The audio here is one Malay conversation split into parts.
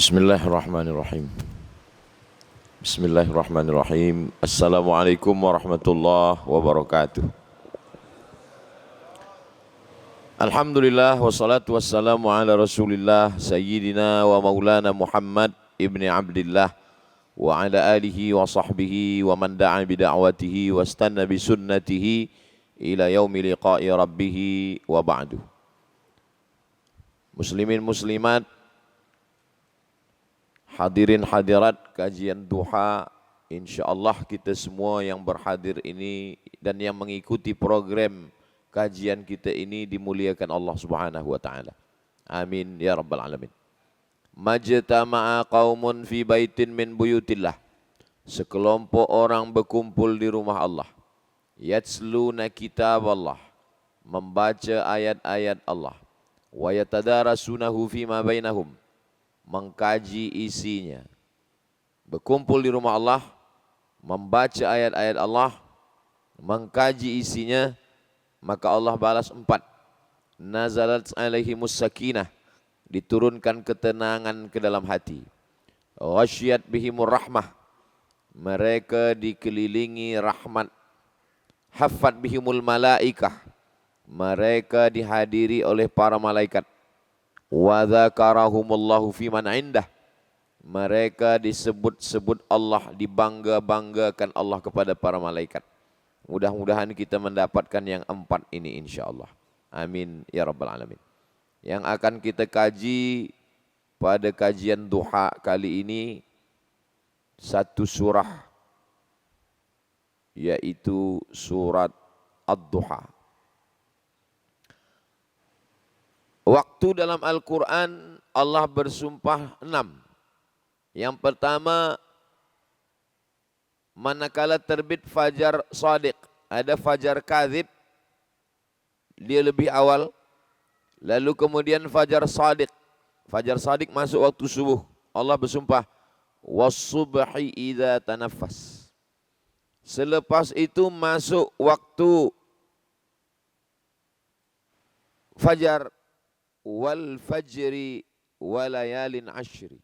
Bismillahirrahmanirrahim. Bismillahirrahmanirrahim. Assalamualaikum warahmatullahi wabarakatuh. Alhamdulillah wassalatu wassalamu ala Rasulillah sayyidina wa maulana Muhammad ibni Abdillah wa ala alihi wa sahbihi wa man da'a bida'watihi wa istanna bi sunnatihi ila yaumi liqa'i rabbih wa ba'du. Muslimin muslimat, hadirin hadirat kajian duha, insyaallah kita semua yang berhadir ini dan yang mengikuti program kajian kita ini dimuliakan Allah Subhanahu wa taala. Amin ya rabbal alamin. Majtama'a qaumun fi baitin min buyutillah. Sekelompok orang berkumpul di rumah Allah. Yatsluna kitab Allah, membaca ayat-ayat Allah. Wa yatadarasunahu fima bainahum, mengkaji isinya. Berkumpul di rumah Allah, membaca ayat-ayat Allah, mengkaji isinya, maka Allah balas 4. Nazalat alaihimus sakinah, diturunkan ketenangan ke dalam hati. Ghasyiyat bihimur rahmah, mereka dikelilingi rahmat. Haffat bihimul malaikah, mereka dihadiri oleh para malaikat. Wa dzakarahumullahu fiman indah, mereka disebut-sebut Allah, dibangga-banggakan Allah kepada para malaikat. Mudah-mudahan kita mendapatkan yang 4 ini insyaallah. Amin ya rabbal alamin. Yang akan kita kaji pada kajian duha kali ini satu surah, yaitu surat Ad-Duha. Waktu dalam Al-Quran Allah bersumpah 6. Yang pertama, manakala terbit fajar shadiq. Ada fajar kadhib, dia lebih awal. Lalu kemudian fajar shadiq. Fajar shadiq masuk waktu subuh. Allah bersumpah, was-subhi idza tanaffas. Selepas itu masuk waktu fajar, wal fajri walayalin ashri.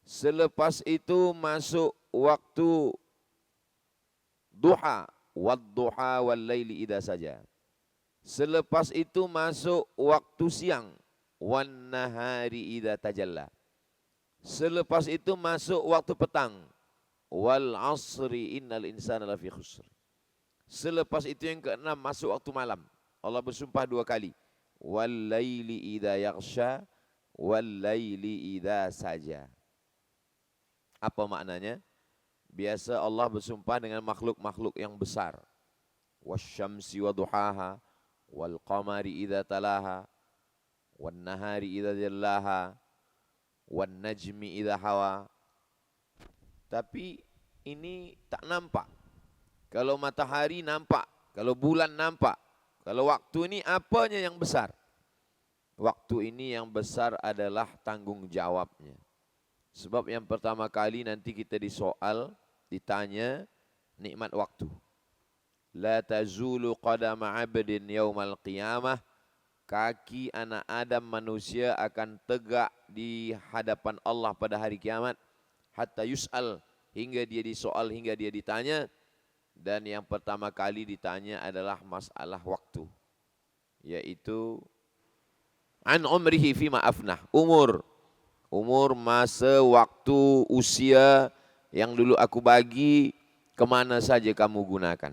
Selepas itu masuk waktu duha, wad duha wal laili idza saja. Selepas itu masuk waktu siang, wan nahari idza tajalla. Selepas itu masuk waktu petang, wal asri innal insana lafi khusr. Selepas itu yang ke-6 masuk waktu malam. Allah bersumpah 2 kali. Wal laili idza yaghsha wal laili idza saja. Apa maknanya? Biasa Allah bersumpah dengan makhluk-makhluk yang besar. Wasyamsi wa duhaha wal qamari idza talaha wan nahari idza jallaha wan najmi idza hawa. Tapi ini tak nampak. Kalau matahari nampak, kalau bulan nampak. Kalau waktu ini apanya yang besar? Waktu ini yang besar adalah tanggung jawabnya. Sebab yang pertama kali nanti kita disoal, ditanya nikmat waktu. La tazulu qadama 'abdin yaumal qiyamah. Kaki anak Adam manusia akan tegak di hadapan Allah pada hari kiamat. Hatta yus'al, hingga dia disoal, hingga dia ditanya. Dan yang pertama kali ditanya adalah masalah waktu, yaitu an umrihi fima afnah, umur, masa, waktu, usia yang dulu aku bagi, kemana saja kamu gunakan.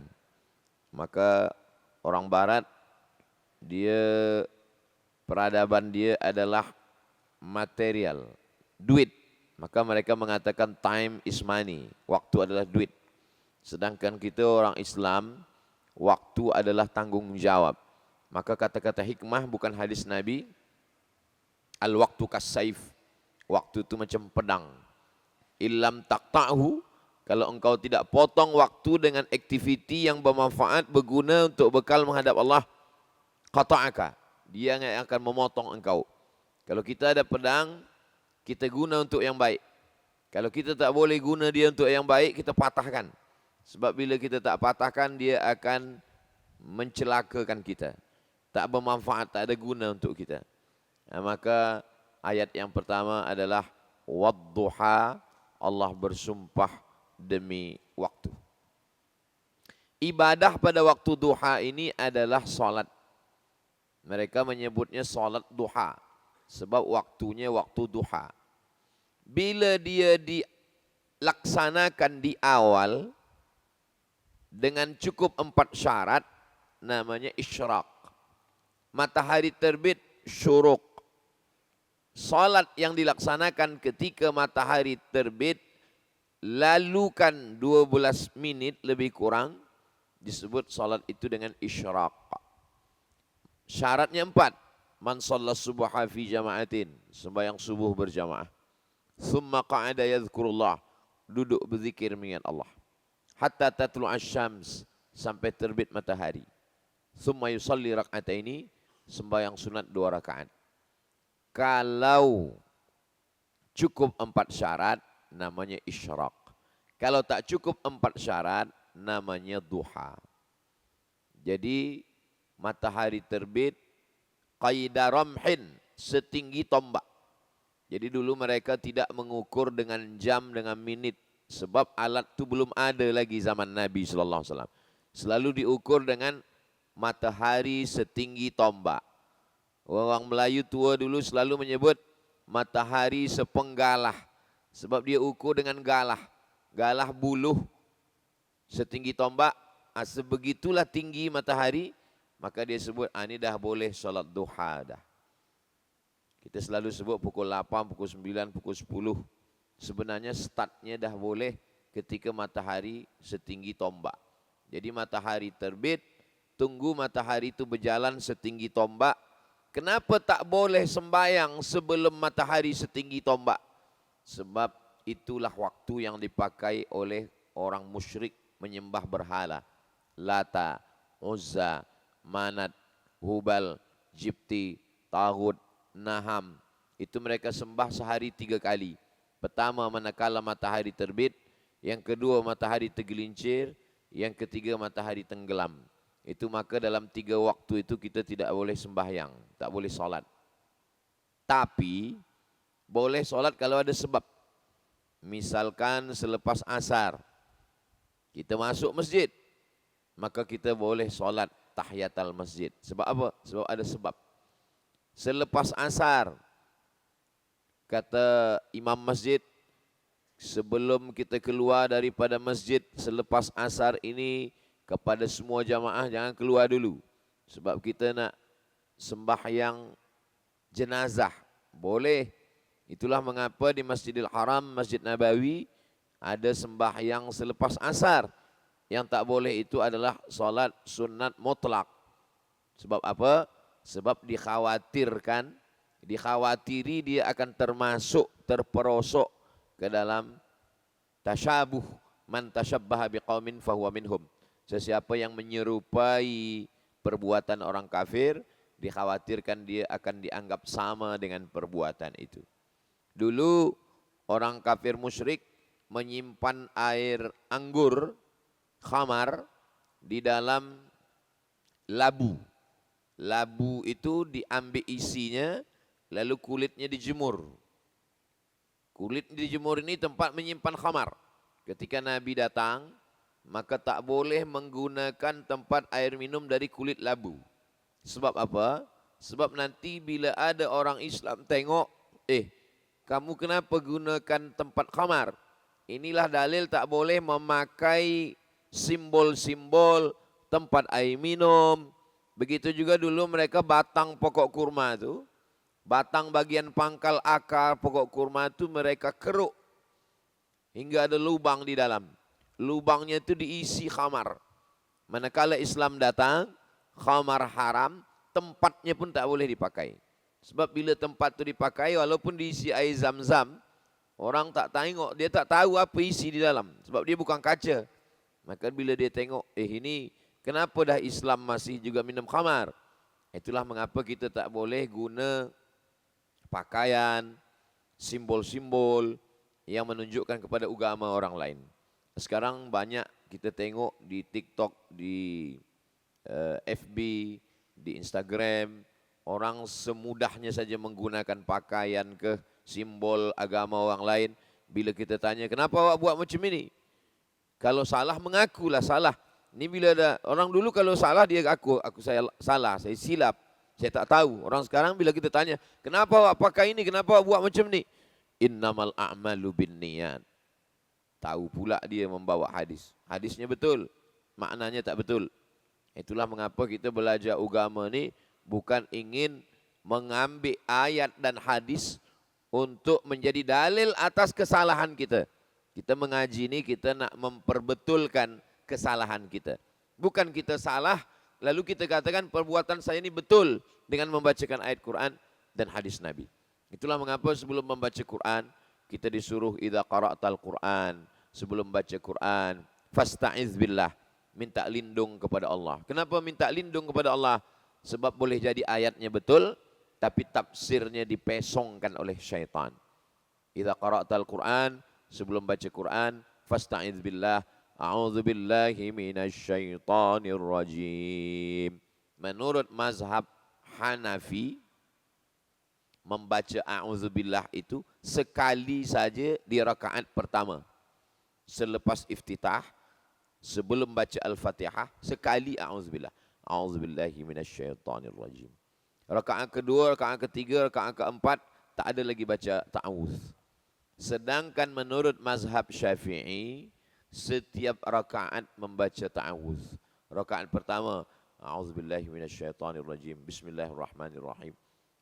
Maka orang barat, dia peradaban dia adalah material, duit. Maka mereka mengatakan time is money, waktu adalah duit. Sedangkan kita orang Islam, waktu adalah tanggung jawab. Maka kata-kata hikmah bukan hadis Nabi, al-waktu kas-saif, waktu itu macam pedang. Illam taqta'hu, kalau engkau tidak potong waktu dengan aktiviti yang bermanfaat, berguna untuk bekal menghadap Allah, qata'aka, dia yang akan memotong engkau. Kalau kita ada pedang, kita guna untuk yang baik. Kalau kita tak boleh guna dia untuk yang baik, kita patahkan. Sebab bila kita tak patahkan, dia akan mencelakakan kita. Tak bermanfaat, tak ada guna untuk kita. Maka Ayat yang pertama adalah wadduha, Allah bersumpah demi waktu. Ibadah pada waktu duha ini adalah salat. Mereka menyebutnya salat duha sebab waktunya waktu duha. Bila dia dilaksanakan di awal dengan cukup 4 syarat, namanya isyraq. Matahari terbit, syuruk. Salat yang dilaksanakan ketika matahari terbit, lalukan 12 menit lebih kurang, disebut salat itu dengan isyraq. Syaratnya 4. Man shalla subha fi jama'atin, sembahyang subuh berjamaah. Thumma qa'ada yadhkurullah, duduk berzikir mengingat Allah. Hatta tatlu'asy syams, sampai terbit matahari. Thumma yusalli rak'ataini, sembahyang sunat 2 rakaat. Kalau cukup 4 syarat, namanya isyraq. Kalau tak cukup 4 syarat, namanya duha. Jadi matahari terbit qaida ramhin, setinggi tombak. Jadi dulu mereka tidak mengukur dengan jam, dengan menit, sebab alat itu belum ada lagi zaman Nabi sallallahu alaihi wasallam. Selalu diukur dengan matahari setinggi tombak. Orang Melayu tua dulu selalu menyebut matahari sepenggalah, sebab dia ukur dengan galah. Galah buluh setinggi tombak, sebegitulah tinggi matahari, maka dia sebut ini dah boleh solat duha dah. Kita selalu sebut pukul 8, pukul 9, pukul 10. Sebenarnya startnya dah boleh ketika matahari setinggi tombak. Jadi matahari terbit, tunggu matahari itu berjalan setinggi tombak. Kenapa tak boleh sembahyang sebelum matahari setinggi tombak? Sebab itulah waktu yang dipakai oleh orang musyrik menyembah berhala. Lata, Uzza, Manat, Hubal, Jibti, Taghut, Naham. Itu mereka sembah sehari 3 kali. Pertama manakala matahari terbit, yang kedua matahari tergelincir, yang ketiga matahari tenggelam. Itu maka dalam 3 waktu itu kita tidak boleh sembahyang, tak boleh solat. Tapi boleh solat kalau ada sebab. Misalkan selepas asar kita masuk masjid, maka kita boleh solat tahiyatul masjid. Sebab apa? Sebab ada sebab. Selepas asar, kata imam masjid, sebelum kita keluar daripada masjid selepas asar ini, kepada semua jamaah jangan keluar dulu. Sebab kita nak sembahyang jenazah. Boleh. Itulah mengapa di Masjidil Haram, Masjid Nabawi, ada sembahyang selepas asar. Yang tak boleh itu adalah solat sunat mutlak. Sebab apa? Sebab dikhawatiri dia akan terperosok ke dalam tasyabuh. Man tasyabbaha biqaumin fahuwa minhum. Sesiapa yang menyerupai perbuatan orang kafir, dikhawatirkan dia akan dianggap sama dengan perbuatan itu. Dulu orang kafir musyrik menyimpan air anggur, khamar, di dalam labu. Labu itu diambil isinya, lalu kulitnya dijemur. Kulit dijemur ini tempat menyimpan khamar. Ketika Nabi datang, maka tak boleh menggunakan tempat air minum dari kulit labu. Sebab apa? Sebab nanti bila ada orang Islam tengok, kamu kenapa gunakan tempat khamar? Inilah dalil tak boleh memakai simbol-simbol tempat air minum. Begitu juga dulu mereka batang pokok kurma itu, batang bagian pangkal akar pokok kurma itu mereka keruk hingga ada lubang di dalam. Lubangnya itu diisi khamar. Manakala Islam datang, khamar haram, tempatnya pun tak boleh dipakai. Sebab bila tempat itu dipakai, walaupun diisi air zam-zam, orang tak tengok, dia tak tahu apa isi di dalam. Sebab dia bukan kaca. Maka bila dia tengok, ini kenapa dah Islam masih juga minum khamar? Itulah mengapa kita tak boleh guna pakaian, simbol-simbol yang menunjukkan kepada agama orang lain. Sekarang banyak kita tengok di TikTok, di FB, di Instagram, Orang semudahnya saja menggunakan pakaian ke simbol agama orang lain. Bila kita tanya, kenapa awak buat macam ini? Kalau salah, mengakulah salah. Ini bila ada orang dulu kalau salah dia aku saya salah, saya silap, saya tak tahu. Orang sekarang bila kita tanya, kenapa awak pakai ini, kenapa awak buat macam ni? Innamal a'malu binniyat. Tahu pula dia membawa hadis. Hadisnya betul, maknanya tak betul. Itulah mengapa kita belajar agama ni bukan ingin mengambil ayat dan hadis untuk menjadi dalil atas kesalahan kita. Kita mengaji ini kita nak memperbetulkan kesalahan kita. Bukan kita salah, lalu kita katakan perbuatan saya ini betul dengan membacakan ayat Quran dan hadis Nabi. Itulah mengapa sebelum membaca Quran, kita disuruh idza qara'tal Quran, sebelum baca Quran, fasta'iz billah, minta lindung kepada Allah. Kenapa minta lindung kepada Allah? Sebab boleh jadi ayatnya betul, tapi tafsirnya dipesongkan oleh syaitan. Idza qara'tal Quran, sebelum baca Quran, fasta'iz billah, a'udzubillahi minasyaitonir rajim. Menurut mazhab Hanafi, membaca a'udzubillah itu sekali saja di rakaat pertama. Selepas iftitah, sebelum baca Al-Fatihah, sekali a'udzubillah. A'udzubillahi minasyaitonir rajim. Rakaat kedua, rakaat ketiga, rakaat keempat, tak ada lagi baca ta'awudz. Sedangkan menurut mazhab Syafi'i, setiap rakaat membaca ta'awudz. Rakaat pertama, a'udzubillahi minasyaitonir rajim, bismillahirrahmanirrahim,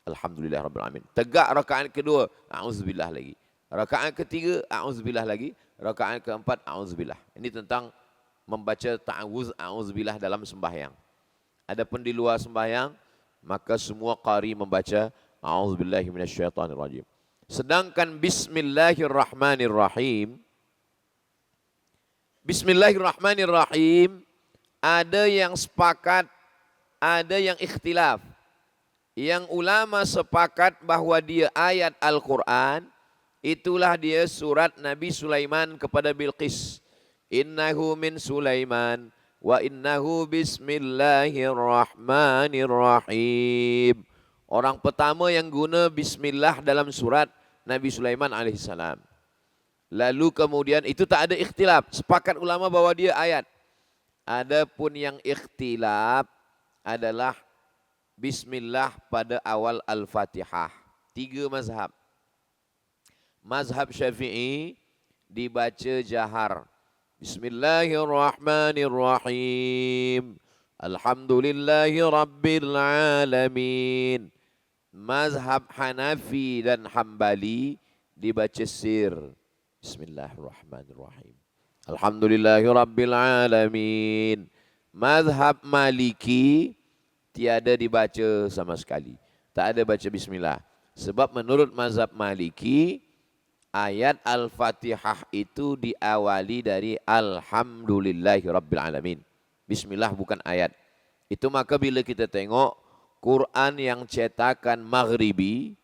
alhamdulillahirabbil alamin. Tegak rakaat kedua, a'udzubillah lagi. Rakaat ketiga, a'udzubillah lagi. Rakaat keempat, a'udzubillah. Ini tentang membaca ta'awudz, a'udzubillah dalam sembahyang. Adapun di luar sembahyang, maka semua qari membaca a'udzubillahi minasyaitonir rajim. Sedangkan bismillahirrahmanirrahim, bismillahirrahmanirrahim, ada yang sepakat, ada yang ikhtilaf. Yang ulama sepakat bahawa dia ayat Al-Quran, itulah dia surat Nabi Sulaiman kepada Bilqis. Innahu min Sulaiman wa innahu bismillahirrahmanirrahim. Orang pertama yang guna bismillah dalam surat Nabi Sulaiman alaihissalam. Lalu kemudian itu tak ada ikhtilaf, sepakat ulama bahawa dia ayat. Adapun yang ikhtilaf adalah bismillah pada awal Al-Fatihah. 3 mazhab. Mazhab Syafi'i dibaca jahar. Bismillahirrahmanirrahim. Alhamdulillahi rabbil alamin. Mazhab Hanafi dan Hambali dibaca sir. Bismillahirrahmanirrahim. Alhamdulillahi rabbil alamin. Mazhab Maliki tiada dibaca sama sekali. Tak ada baca bismillah. Sebab menurut mazhab Maliki, ayat Al-Fatihah itu diawali dari Alhamdulillahi rabbil alamin. Bismillah bukan ayat. Itu maka bila kita tengok Quran yang cetakan Maghribi,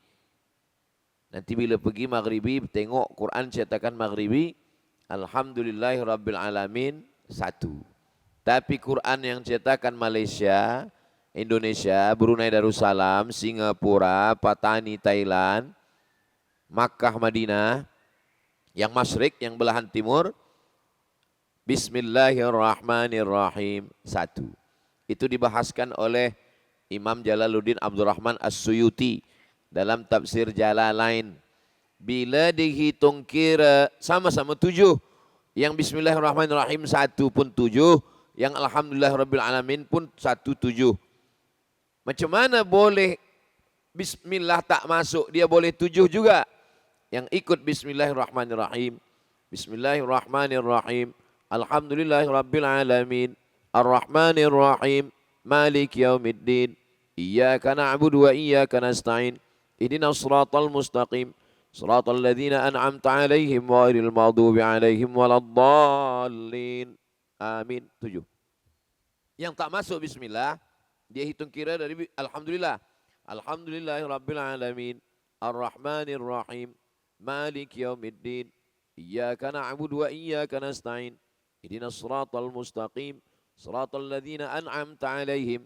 nanti bila pergi Maghribi tengok Quran cetakan Maghribi, Alhamdulillahi rabbil alamin 1. Tapi Quran yang cetakan Malaysia, Indonesia, Brunei Darussalam, Singapura, Patani, Thailand, Makkah, Madinah, yang masyrik, yang belahan timur, Bismillahirrahmanirrahim 1. Itu dibahaskan oleh Imam Jalaluddin Abdurrahman As-Suyuti dalam tafsir Jalalain. Bila dihitung kira sama-sama 7. Yang Bismillahirrahmanirrahim 1 pun 7. Yang Alhamdulillahirabbil alamin pun 1 7. Macam mana boleh Bismillah tak masuk, dia boleh 7 juga. Yang ikut Bismillahirrahmanirrahim. Bismillahirrahmanirrahim. Alhamdulillahirabbil alamin. Ar-Rahmanirrahim. Malik yaumiddin. Iyyaka na'budu wa iyyaka nasta'in. Ihdinas siratal mustaqim. Siratal ladzina an'amta 'alaihim ghairil maghdubi 'alaihim waladdallin. Amin. 7. Yang tak masuk bismillah, dia hitung kira dari alhamdulillah. Alhamdulillahirabbil alamin. Ar-Rahmanir Rahim. Malik yaumiddin. Iyyaka na'budu wa iyyaka nasta'in. Ihdinas siratal mustaqim. Siratal ladzina an'amta 'alaihim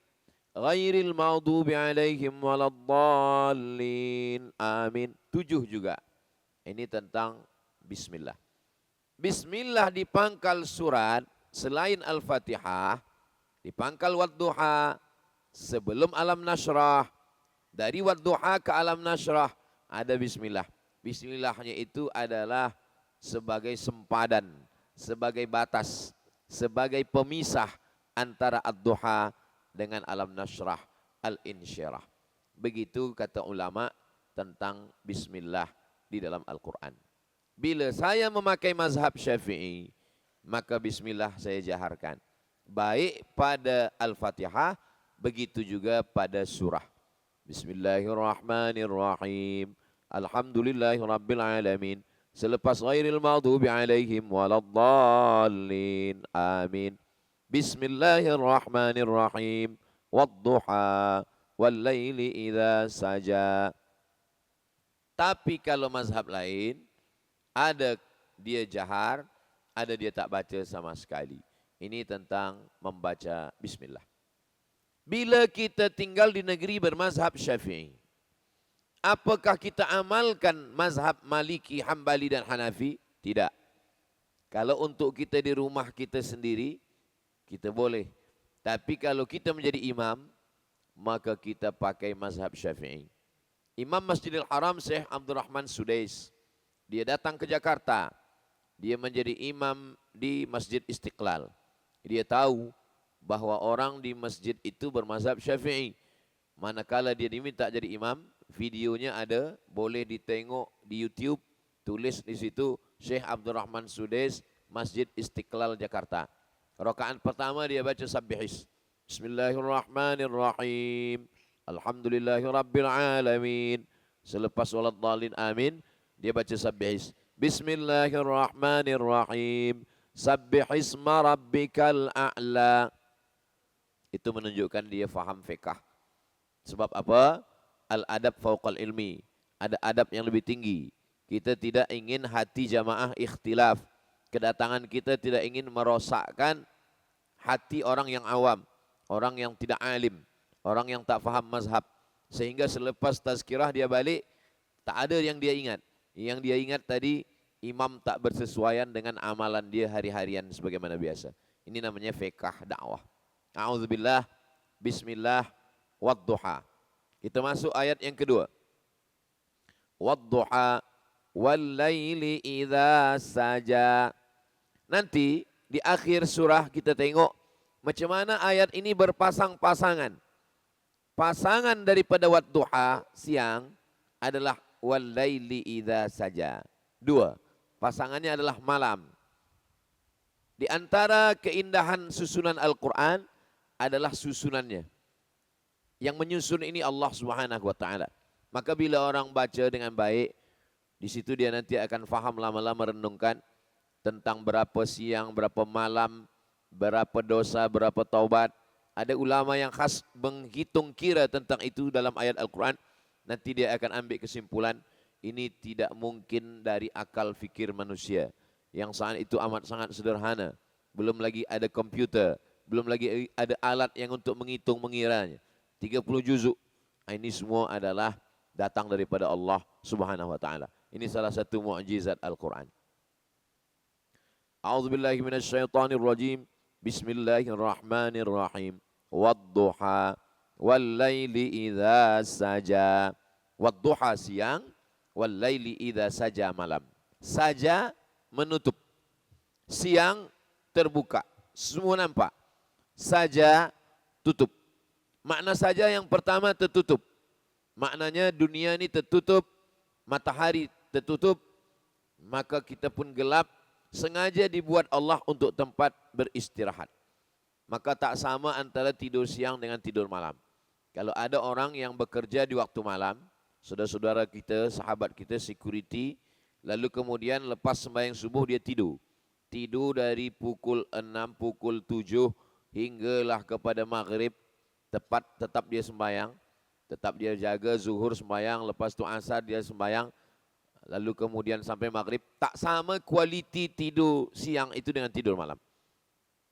Ghairil maghdubi alaihim waladdallin. Amin. 7 juga. Ini tentang bismillah. Bismillah di pangkal surat selain Al-Fatihah, di pangkal Wadduha, sebelum Alam Nashrah, dari Wadduha ke Alam Nashrah ada bismillah. Bismillahnya itu adalah sebagai sempadan, sebagai batas, sebagai pemisah antara Ad-Duha dengan Alam Nashrah, Al-Insyirah. Begitu kata ulama tentang bismillah di dalam Al-Quran. Bila saya memakai mazhab Syafi'i, maka bismillah saya jaharkan. Baik pada Al-Fatihah, begitu juga pada surah. Bismillahirrahmanirrahim. Alhamdulillahirabbil alamin. Selepas ghairil maghdubi alaihim waladdallin. Amin. Bismillahirrahmanirrahim. Wadduha wallaili idza saja. Tapi kalau mazhab lain, ada dia jahar, ada dia tak baca sama sekali. Ini tentang membaca bismillah. Bila kita tinggal di negeri bermazhab Syafi'i, apakah kita amalkan mazhab Maliki, Hambali dan Hanafi? Tidak. Kalau untuk kita di rumah kita sendiri, kita boleh. Tapi kalau kita menjadi imam, maka kita pakai mazhab Syafi'i. Imam Masjidil Haram Syekh Abdul Rahman Sudais, dia datang ke Jakarta. Dia menjadi imam di Masjid Istiqlal. Dia tahu bahwa orang di masjid itu bermazhab Syafi'i. Manakala dia diminta jadi imam, videonya ada, boleh ditengok di YouTube, tulis di situ Syekh Abdul Rahman Sudais, Masjid Istiqlal Jakarta. Rakaat pertama dia baca Sabbihis. Bismillahirrahmanirrahim. Alhamdulillahirabbil alamin. Selepas waladdallin amin, dia baca Sabbihis. Bismillahirrahmanirrahim. Sabbihisma rabbikal a'la. Itu menunjukkan dia faham fiqh. Sebab apa? Al-adab fauqal ilmi. Ada adab yang lebih tinggi. Kita tidak ingin hati jamaah ikhtilaf. Kedatangan kita tidak ingin merosakkan hati orang yang awam, orang yang tidak alim, orang yang tak faham mazhab. Sehingga selepas tazkirah dia balik, tak ada yang dia ingat. Yang dia ingat tadi, imam tak bersesuaian dengan amalan dia hari-harian sebagaimana biasa. Ini namanya fiqh dakwah. A'udzubillah, bismillah, wadduha. Kita masuk ayat yang kedua. Wadduha, wallaili idza saja. Nanti di akhir surah kita tengok macam mana ayat ini berpasang-pasangan. Pasangan daripada wadduha, siang, adalah wallaili idza saja. 2. Pasangannya adalah malam. Di antara keindahan susunan Al-Quran adalah susunannya. Yang menyusun ini Allah Subhanahu wa taala. Maka bila orang baca dengan baik, di situ dia nanti akan faham, lama-lama renungkan tentang berapa siang, berapa malam, berapa dosa, berapa taubat. Ada ulama yang khas menghitung kira tentang itu dalam ayat Al-Quran. Nanti dia akan ambil kesimpulan, ini tidak mungkin dari akal fikir manusia. Yang saat itu amat sangat sederhana. Belum lagi ada komputer, belum lagi ada alat yang untuk menghitung mengiranya. 30 juzuk. Ini semua adalah datang daripada Allah Subhanahu wa taala. Ini salah satu mukjizat Al-Quran. A'udzubillahi minasyaitonirrajim. Bismillahirrahmanirrahim. Wadduha wallaili idza saja. Wadduha siang, wallaili idza saja malam. Saja menutup. Siang terbuka. Semua nampak. Saja tutup. Makna saja yang pertama tertutup. Maknanya dunia ini tertutup, matahari tertutup, maka kita pun gelap. Sengaja dibuat Allah untuk tempat beristirahat. Maka tak sama antara tidur siang dengan tidur malam. Kalau ada orang yang bekerja di waktu malam, saudara-saudara kita, sahabat kita, security, lalu kemudian lepas sembahyang subuh dia tidur. Tidur dari pukul 6, pukul 7 hinggalah kepada maghrib, tetap dia sembahyang, tetap dia jaga zuhur sembahyang, lepas tu asar dia sembahyang, lalu kemudian sampai maghrib. Tak sama kualiti tidur siang itu dengan tidur malam.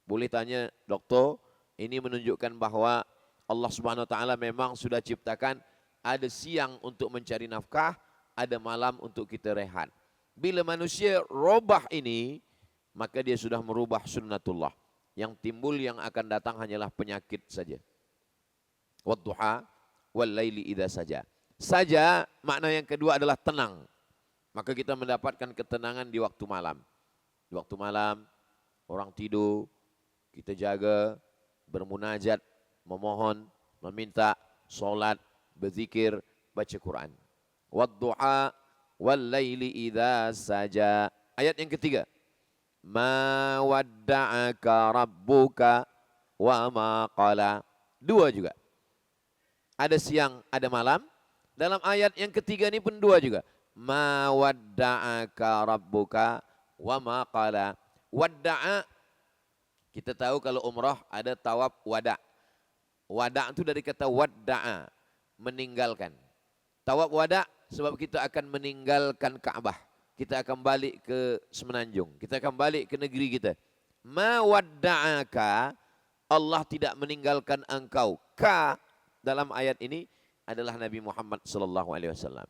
Boleh tanya, doktor, ini menunjukkan bahawa Allah Subhanahu wa taala memang sudah ciptakan ada siang untuk mencari nafkah, ada malam untuk kita rehat. Bila manusia robah ini, maka dia sudah merubah sunnatullah. Yang timbul yang akan datang hanyalah penyakit saja. Wadduha wal laili idza saja. Saja makna yang kedua adalah tenang. Maka kita mendapatkan ketenangan di waktu malam. Di waktu malam orang tidur, kita jaga, bermunajat, memohon, meminta, solat, berzikir, baca Quran. Wadduha wal laili idza saja. Ayat yang ketiga. Ma wadda'aka rabbuka wa ma qala. Dua juga. Ada siang, ada malam. Dalam ayat yang ketiga ini pun dua juga. Ma wadda'aka rabbuka wa ma qala. Wadda'a, kita tahu kalau umrah ada tawaf wada'. Wada' itu dari kata wadda'a, meninggalkan. Tawaf wada' sebab kita akan meninggalkan Ka'bah. Kita akan balik ke Semenanjung. Kita akan balik ke negeri kita. Ma wadda'aka, Allah tidak meninggalkan engkau. Ka dalam ayat ini adalah Nabi Muhammad sallallahu alaihi wasallam.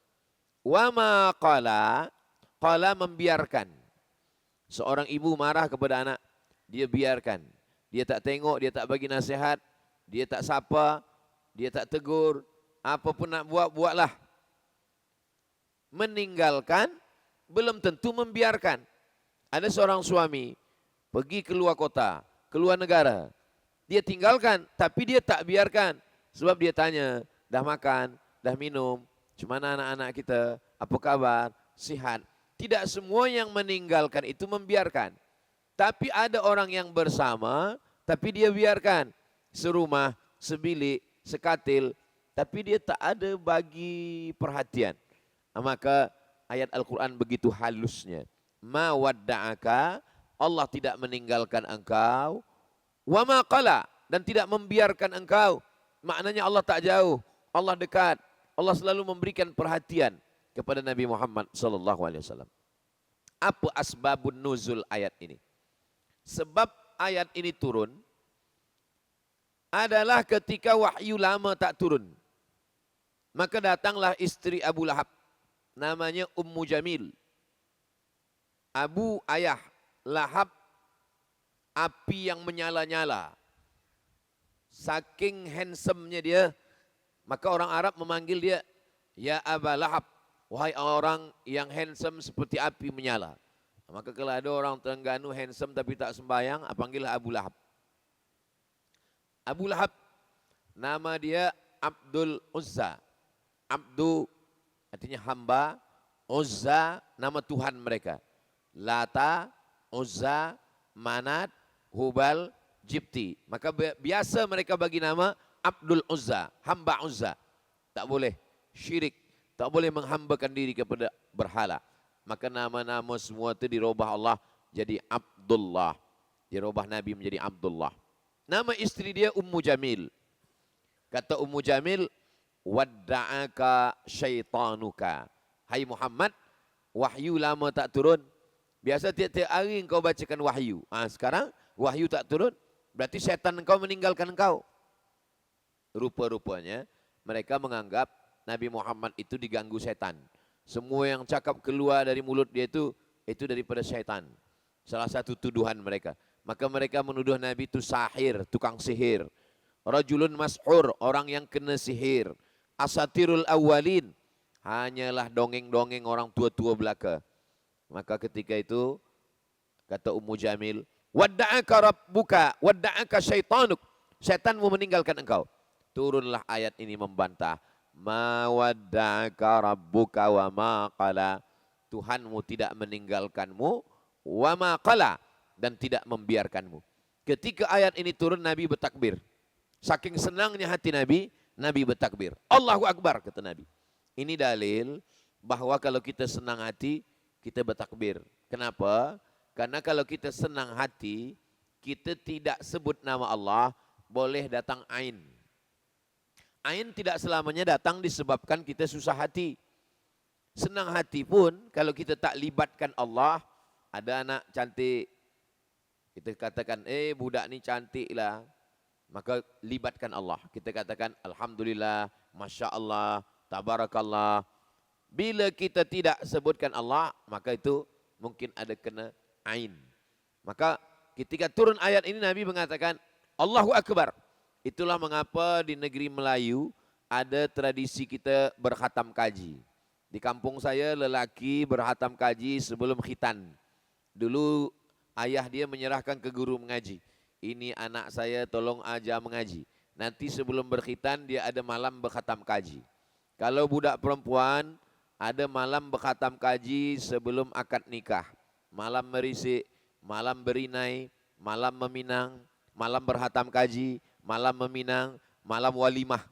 Wa ma qala, qala membiarkan. Seorang ibu marah kepada anak, dia biarkan. Dia tak tengok, dia tak bagi nasihat, dia tak sapa, dia tak tegur, apa pun nak buat, buatlah. Meninggalkan belum tentu membiarkan. Ada seorang suami pergi keluar kota, keluar negara. Dia tinggalkan, tapi dia tak biarkan. Sebab dia tanya, dah makan, dah minum, macam mana anak-anak kita, apa kabar, sihat. Tidak semua yang meninggalkan itu membiarkan. Tapi ada orang yang bersama, tapi dia biarkan. Serumah, sebilik, sekatil, tapi dia tak ada bagi perhatian. Maka ayat Al-Quran begitu halusnya. Ma wadda'aka, Allah tidak meninggalkan engkau. Wa ma qala, dan tidak membiarkan engkau. Maknanya Allah tak jauh, Allah dekat. Allah selalu memberikan perhatian kepada Nabi Muhammad sallallahu alaihi wasallam. Apa asbabun nuzul ayat ini? Sebab ayat ini turun adalah ketika wahyu lama tak turun. Maka datanglah istri Abu Lahab, namanya Ummu Jamil. Abu ayah, Lahab api yang menyala-nyala. Saking handsome-nya dia, maka orang Arab memanggil dia ya Aba Lahab, wahai orang yang handsome seperti api menyala. Maka kalau ada orang Terengganu handsome tapi tak sembahyang, panggillah Abu Lahab. Abu Lahab, nama dia Abdul Uzza. Abdu artinya hamba, Uzza nama Tuhan mereka. Lata, Uzza, Manat, Hubal, Jibti. Maka biasa mereka bagi nama Abdul Uzza, hamba Uzza. Tak boleh syirik, tak boleh menghambakan diri kepada berhala. Maka nama-nama semua itu dirubah Allah jadi Abdullah. Dirubah Nabi menjadi Abdullah. Nama istri dia Ummu Jamil. Kata Ummu Jamil, wadda'aka syaitanuka. Hai Muhammad, wahyu lama tak turun. Biasa tiap-tiap hari engkau bacakan wahyu. Sekarang wahyu tak turun, berarti syaitan engkau meninggalkan engkau. Rupa-rupanya mereka menganggap Nabi Muhammad itu diganggu syaitan. Semua yang cakap keluar dari mulut dia itu daripada syaitan. Salah satu tuduhan mereka. Maka mereka menuduh Nabi itu sahir, tukang sihir. Rajulun mashur, orang yang kena sihir. Asatirul awwalin, hanyalah dongeng-dongeng orang tua-tua belaka. Maka ketika itu kata Ummu Jamil, wadda'aka rabbuka, wadda'aka syaitanuk. Syaitanmu meninggalkan engkau. Turunlah ayat ini membantah. Ma wadda'aka rabbuka wa ma qala. Tuhanmu tidak meninggalkanmu, wa ma qala, dan tidak membiarkanmu. Ketika ayat ini turun, Nabi bertakbir. Saking senangnya hati Nabi, Nabi bertakbir. Allahu Akbar, kata Nabi. Ini dalil bahwa kalau kita senang hati, kita bertakbir. Kenapa? Karena kalau kita senang hati, kita tidak sebut nama Allah, boleh datang ain. Ain tidak selamanya datang disebabkan kita susah hati. Senang hati pun kalau kita tak libatkan Allah, ada anak cantik, kita katakan, budak ni cantik lah. maka libatkan Allah. Kita katakan Alhamdulillah, Masya Allah, Tabarakallah. Bila kita tidak sebutkan Allah, maka itu mungkin ada kena ain. Maka ketika turun ayat ini Nabi mengatakan Allahu Akbar. Itulah mengapa di negeri Melayu ada tradisi kita berkhatam kaji. Di kampung saya lelaki berkhatam kaji sebelum khitan. Dulu ayah dia menyerahkan ke guru mengaji. Ini anak saya tolong ajar mengaji. Nanti sebelum berkhitan dia ada malam berkhatam kaji. Kalau budak perempuan ada malam berkhatam kaji sebelum akad nikah. Malam merisik, malam berinai, malam meminang, malam berkhatam kaji, malam meminang, malam walimah.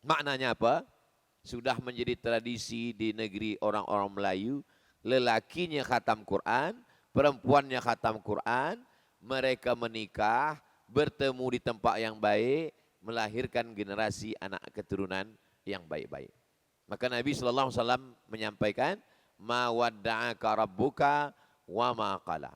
Maknanya apa? Sudah menjadi tradisi di negeri orang-orang Melayu, lelakinya khatam Quran, perempuannya khatam Quran, mereka menikah, bertemu di tempat yang baik, melahirkan generasi anak keturunan yang baik-baik. Maka Nabi SAW menyampaikan, ma wadda'aka rabbuka wa ma qala.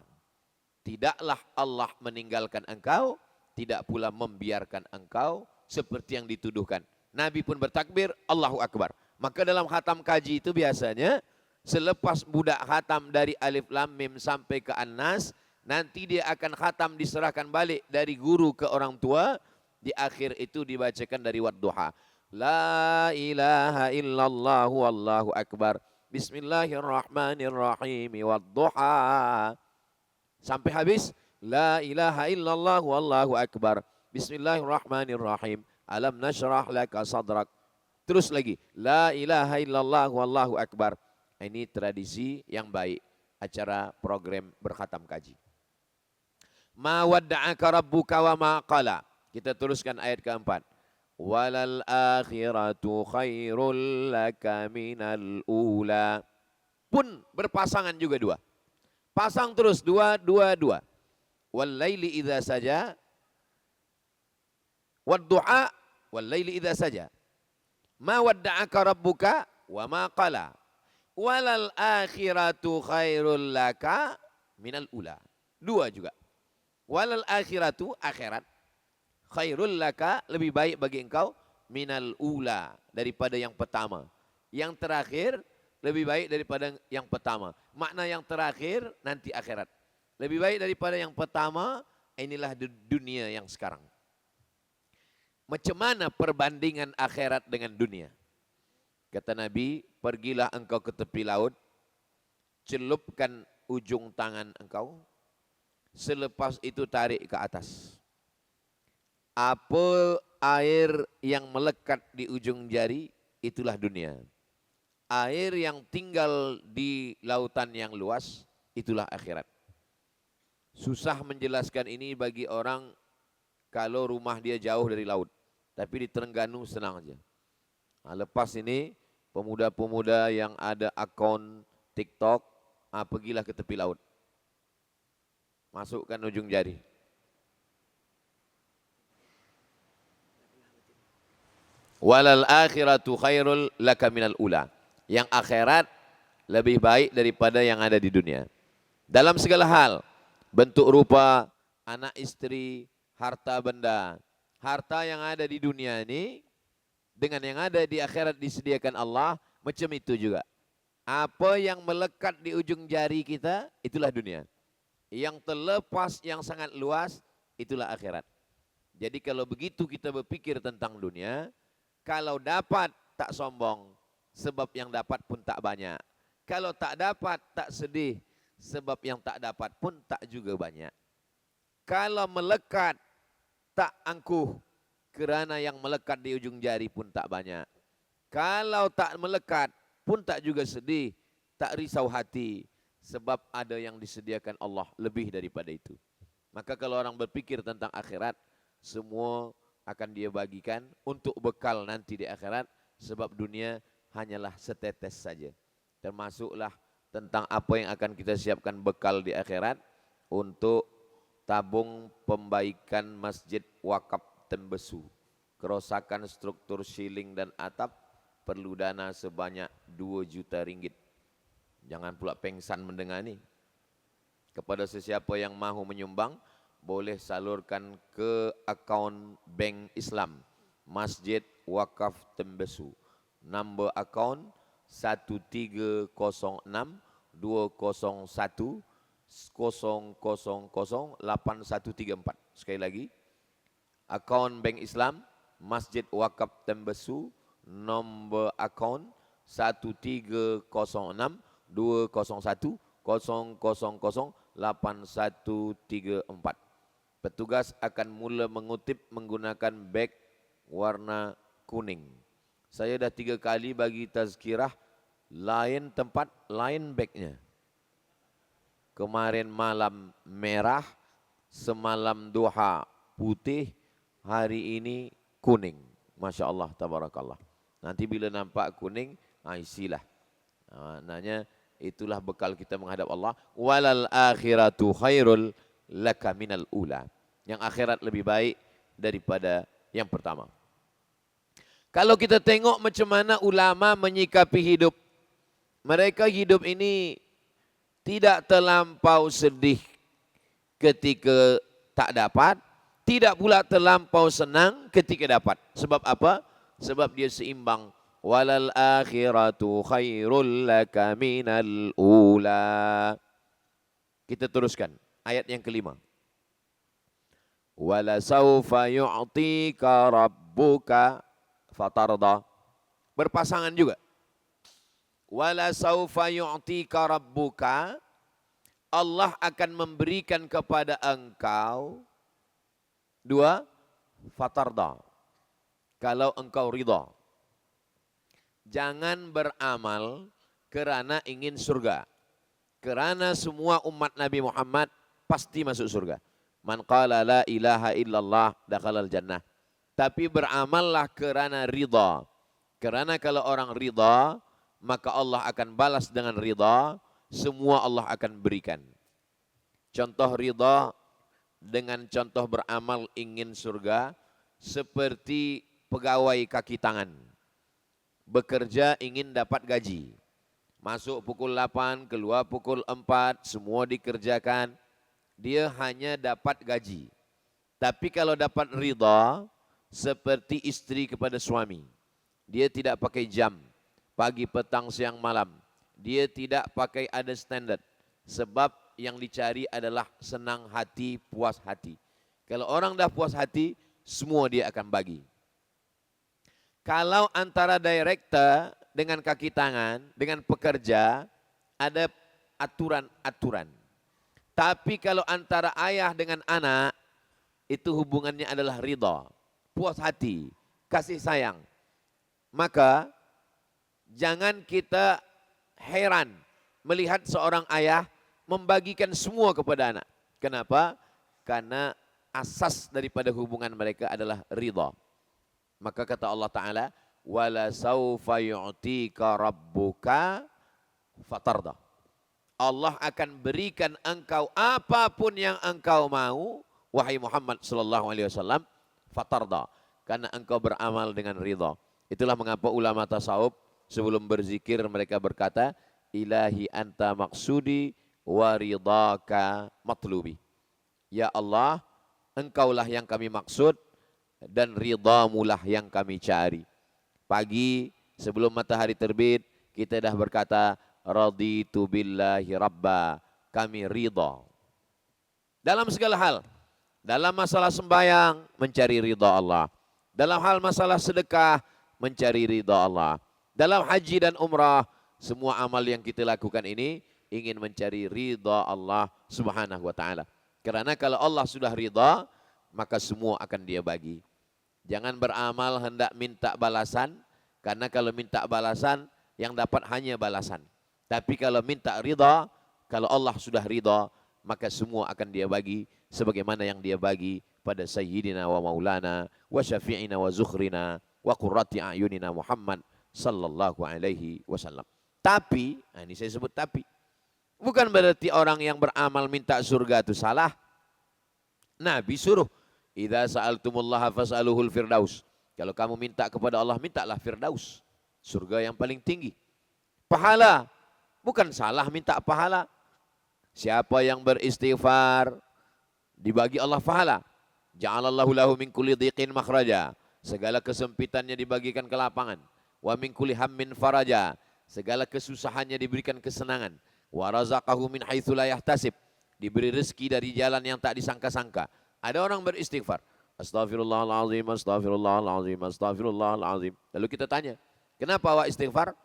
Tidaklah Allah meninggalkan engkau, tidak pula membiarkan engkau seperti yang dituduhkan. Nabi pun bertakbir, Allahu Akbar. Maka dalam khatam kaji itu biasanya selepas budak khatam dari Alif Lam Mim sampai ke An-Nas, nanti dia akan khatam diserahkan balik dari guru ke orang tua. Di akhir itu dibacakan dari Wadduha. La ilaha illallah wallahu akbar. Bismillahirrahmanirrahim Wadduha. Sampai habis. La ilaha illallah wallahu akbar. Bismillahirrahmanirrahim. Alam nashrah laka sadrak. Terus lagi. La ilaha illallah wallahu akbar. Ini tradisi yang baik. Acara program berkhatam kaji. Ma wadda'aka rabbuka wa ma qala. Kita teruskan ayat keempat. Walal akhiratu khairul laka minal ula. Pun berpasangan juga dua. Pasang terus dua. Wal laili idza saja. Wadduha wal laili idza saja. Ma wadda'aka rabbuka wa ma qala. Walal akhiratu khairul laka minal ula. Dua juga. Walal akhiratu akhirat. Khairul laka lebih baik bagi engkau minal ula daripada yang pertama. Yang terakhir lebih baik daripada yang pertama. Makna yang terakhir nanti akhirat. Lebih baik daripada yang pertama, inilah dunia yang sekarang. Macam mana perbandingan akhirat dengan dunia? Kata Nabi, pergilah engkau ke tepi laut, celupkan ujung tangan engkau, selepas itu tarik ke atas. Apa air yang melekat di ujung jari, itulah dunia. Air yang tinggal di lautan yang luas, itulah akhirat. Susah menjelaskan ini bagi orang kalau rumah dia jauh dari laut. Tapi di Terengganu senang aja. Nah, lepas ini pemuda-pemuda yang ada akun TikTok, pergilah ke tepi laut. Masukkan ujung jari. Walal akhiratu khairul laka minal ula. Yang akhirat lebih baik daripada yang ada di dunia. Dalam segala hal, bentuk rupa, anak istri, harta benda. Harta yang ada di dunia ini dengan yang ada di akhirat disediakan Allah macam itu juga. Apa yang melekat di ujung jari kita, itulah dunia. Yang terlepas yang sangat luas, itulah akhirat. Jadi kalau begitu kita berpikir tentang dunia, kalau dapat tak sombong, sebab yang dapat pun tak banyak. Kalau tak dapat tak sedih, sebab yang tak dapat pun tak juga banyak. Kalau melekat tak angkuh, kerana yang melekat di ujung jari pun tak banyak. Kalau tak melekat pun tak juga sedih, tak risau hati, sebab ada yang disediakan Allah lebih daripada itu. Maka kalau orang berpikir tentang akhirat, semua akan dia bagikan untuk bekal nanti di akhirat, sebab dunia hanyalah setetes saja. Termasuklah tentang apa yang akan kita siapkan bekal di akhirat untuk tabung pembaikan masjid wakaf Tembesu. Kerosakan struktur siling dan atap perlu dana sebanyak 2 juta ringgit. Jangan pula pengsan mendengar ni. Kepada sesiapa yang mahu menyumbang, boleh salurkan ke akaun Bank Islam Masjid Wakaf Tembesu. Nombor akaun 1306-201-000-8134. Sekali lagi, akaun Bank Islam Masjid Wakaf Tembesu, nombor akaun 1306-201-000-8134. Petugas akan mula mengutip menggunakan beg warna kuning. Saya dah 3 kali bagi tazkirah, lain tempat, lain begnya. Kemarin malam merah, semalam duha putih, hari ini kuning. Masya Allah, tabarakallah. Nanti bila nampak kuning, isilah. Maknanya itulah bekal kita menghadap Allah. Walal akhiratu khairul laka minal ula. Yang akhirat lebih baik daripada yang pertama. Kalau kita tengok macam mana ulama menyikapi hidup. Mereka hidup ini tidak terlampau sedih ketika tak dapat. Tidak pula terlampau senang ketika dapat. Sebab apa? Sebab dia seimbang. Walal akhiratu khairul laka minal ula. Kita teruskan. Ayat yang kelima. Wala sawfa yu'tika rabbuka fatarda. Berpasangan juga. Wala sawfa yu'tika rabbuka. Allah akan memberikan kepada engkau. 2. Fatarda. Kalau engkau ridha. Jangan beramal kerana ingin surga. Kerana semua umat Nabi Muhammad pasti masuk surga. Man qala la ilaha illallah dakhalal jannah. Tapi beramallah kerana ridha. Kerana kalau orang ridha, maka Allah akan balas dengan ridha. Semua Allah akan berikan. Contoh ridha dengan contoh beramal ingin surga. Seperti pegawai kaki tangan. Bekerja ingin dapat gaji. Masuk pukul 8, keluar pukul 4, semua dikerjakan. Dia hanya dapat gaji. Tapi kalau dapat ridha, seperti istri kepada suami. Dia tidak pakai jam, pagi, petang, siang, malam. Dia tidak pakai ada standard. Sebab yang dicari adalah senang hati, puas hati. Kalau orang dah puas hati, semua dia akan bagi. Kalau antara direktur dengan kaki tangan, dengan pekerja, ada aturan-aturan. Tapi kalau antara ayah dengan anak, itu hubungannya adalah ridha, puas hati, kasih sayang. Maka jangan kita heran melihat seorang ayah membagikan semua kepada anak. Kenapa? Karena asas daripada hubungan mereka adalah ridha. Maka kata Allah Ta'ala, wala sawfa yu'tika rabbuka fatarda. Allah akan berikan engkau apapun yang engkau mau, wahai Muhammad sallallahu alaihi wasallam, fatarda, karena engkau beramal dengan ridha. Itulah mengapa ulama tasawuf sebelum berzikir mereka berkata, ilahi anta maksudi wa ridhaka matlubi. Ya Allah, engkaulah yang kami maksud dan ridhamulah yang kami cari. Pagi sebelum matahari terbit, kita dah berkata, raditu billahi rabba, kami ridha. Dalam segala hal, dalam masalah sembahyang, mencari ridha Allah. Dalam hal masalah sedekah, mencari ridha Allah. Dalam haji dan umrah, semua amal yang kita lakukan ini, ingin mencari ridha Allah subhanahu wa ta'ala. Karena kalau Allah sudah ridha, maka semua akan dia bagi. Jangan beramal hendak minta balasan, karena kalau minta balasan, yang dapat hanya balasan. Tapi kalau minta ridha, kalau Allah sudah ridha, maka semua akan dia bagi sebagaimana yang dia bagi pada sayyidina wa maulana wa syafi'ina wa zukhrina wa qurrati a'yunina Muhammad sallallahu alaihi wasallam. Tapi, ini saya sebut tapi, bukan berarti orang yang beramal minta surga itu salah. Nabi suruh, idza sa'altumullaha fas'aluhul firdaus. Kalau kamu minta kepada Allah, mintalah firdaus, surga yang paling tinggi. Pahala, bukan salah minta pahala. Siapa yang beristighfar dibagi Allah pahala. Ja'alallahu lahu min kulli dhiqin makhraja, segala kesempitannya dibagikan ke lapangan. Wa min kulli hammin faraja, segala kesusahannya diberikan kesenangan. Wa razaqahu min haitsu la yahtasib, diberi rezeki dari jalan yang tak disangka-sangka. Ada orang beristighfar, astaghfirullahalazim, astaghfirullahalazim, astaghfirullahalazim. Lalu kita tanya, kenapa awak istighfar?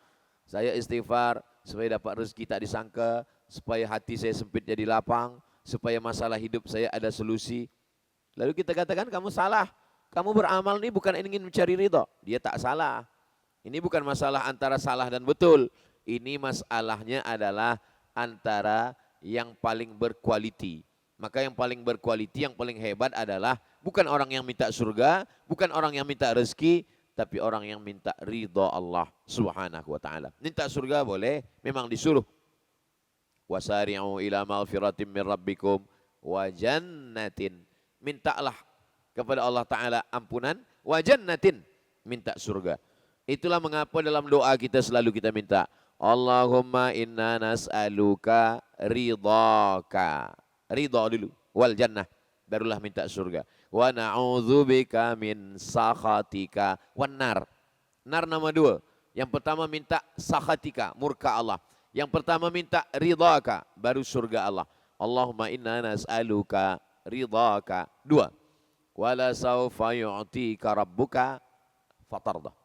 Saya istighfar supaya dapat rezeki tak disangka, supaya hati saya sempit jadi lapang, supaya masalah hidup saya ada solusi. Lalu kita katakan kamu salah. Kamu beramal ini bukan ingin mencari ridha. Dia tak salah. Ini bukan masalah antara salah dan betul. Ini masalahnya adalah antara yang paling berkualiti. Maka yang paling berkualiti, yang paling hebat adalah bukan orang yang minta surga, bukan orang yang minta rezeki, tapi orang yang minta ridha Allah Subhanahu wa taala. Minta surga boleh, memang disuruh. Wasari'u ila maghfiratin min rabbikum wa jannatin. Mintalah kepada Allah Ta'ala ampunan, wa jannatin, minta surga. Itulah mengapa dalam doa kita selalu kita minta, Allahumma inna nas'aluka ridhaka. Ridha dulu, wal jannah, barulah minta surga. Wa na'udzubika min sakhatika wan nar. Nar nama dua. Yang pertama minta sakhatika, murka Allah. Yang pertama minta ridhaka, baru surga Allah. Allahumma inna nas'aluka ridhaka. Dua. Wala sawfa yu'tika rabbuka fatardah.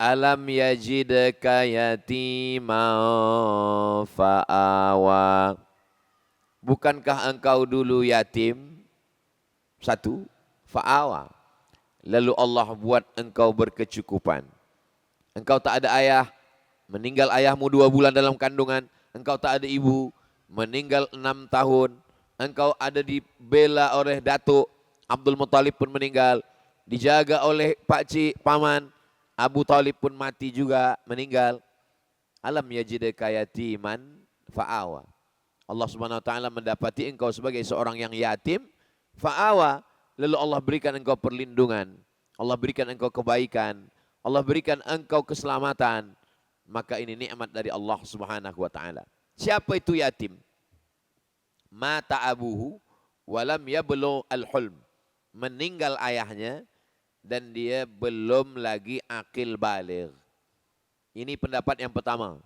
Alam yajidka yatiman fa'awa. Bukankah engkau dulu yatim? Satu, fa'awa. Lalu Allah buat engkau berkecukupan. Engkau tak ada ayah, meninggal ayahmu 2 bulan dalam kandungan. Engkau tak ada ibu, meninggal 6 tahun. Engkau ada dibela oleh datuk, Abdul Muttalib pun meninggal. Dijaga oleh pakcik, paman, Abu Talib pun mati juga, meninggal. Alam yajidka yatiman fa'awa. Allah Subhanahu wa taala mendapati engkau sebagai seorang yang yatim, fa'awa, lalu Allah berikan engkau perlindungan. Allah berikan engkau kebaikan. Allah berikan engkau keselamatan. Maka ini nikmat dari Allah Subhanahu wa taala. Siapa itu yatim? Mata abuhu walam yablugh al-hulm. Meninggal ayahnya dan dia belum lagi akil baligh. Ini pendapat yang pertama.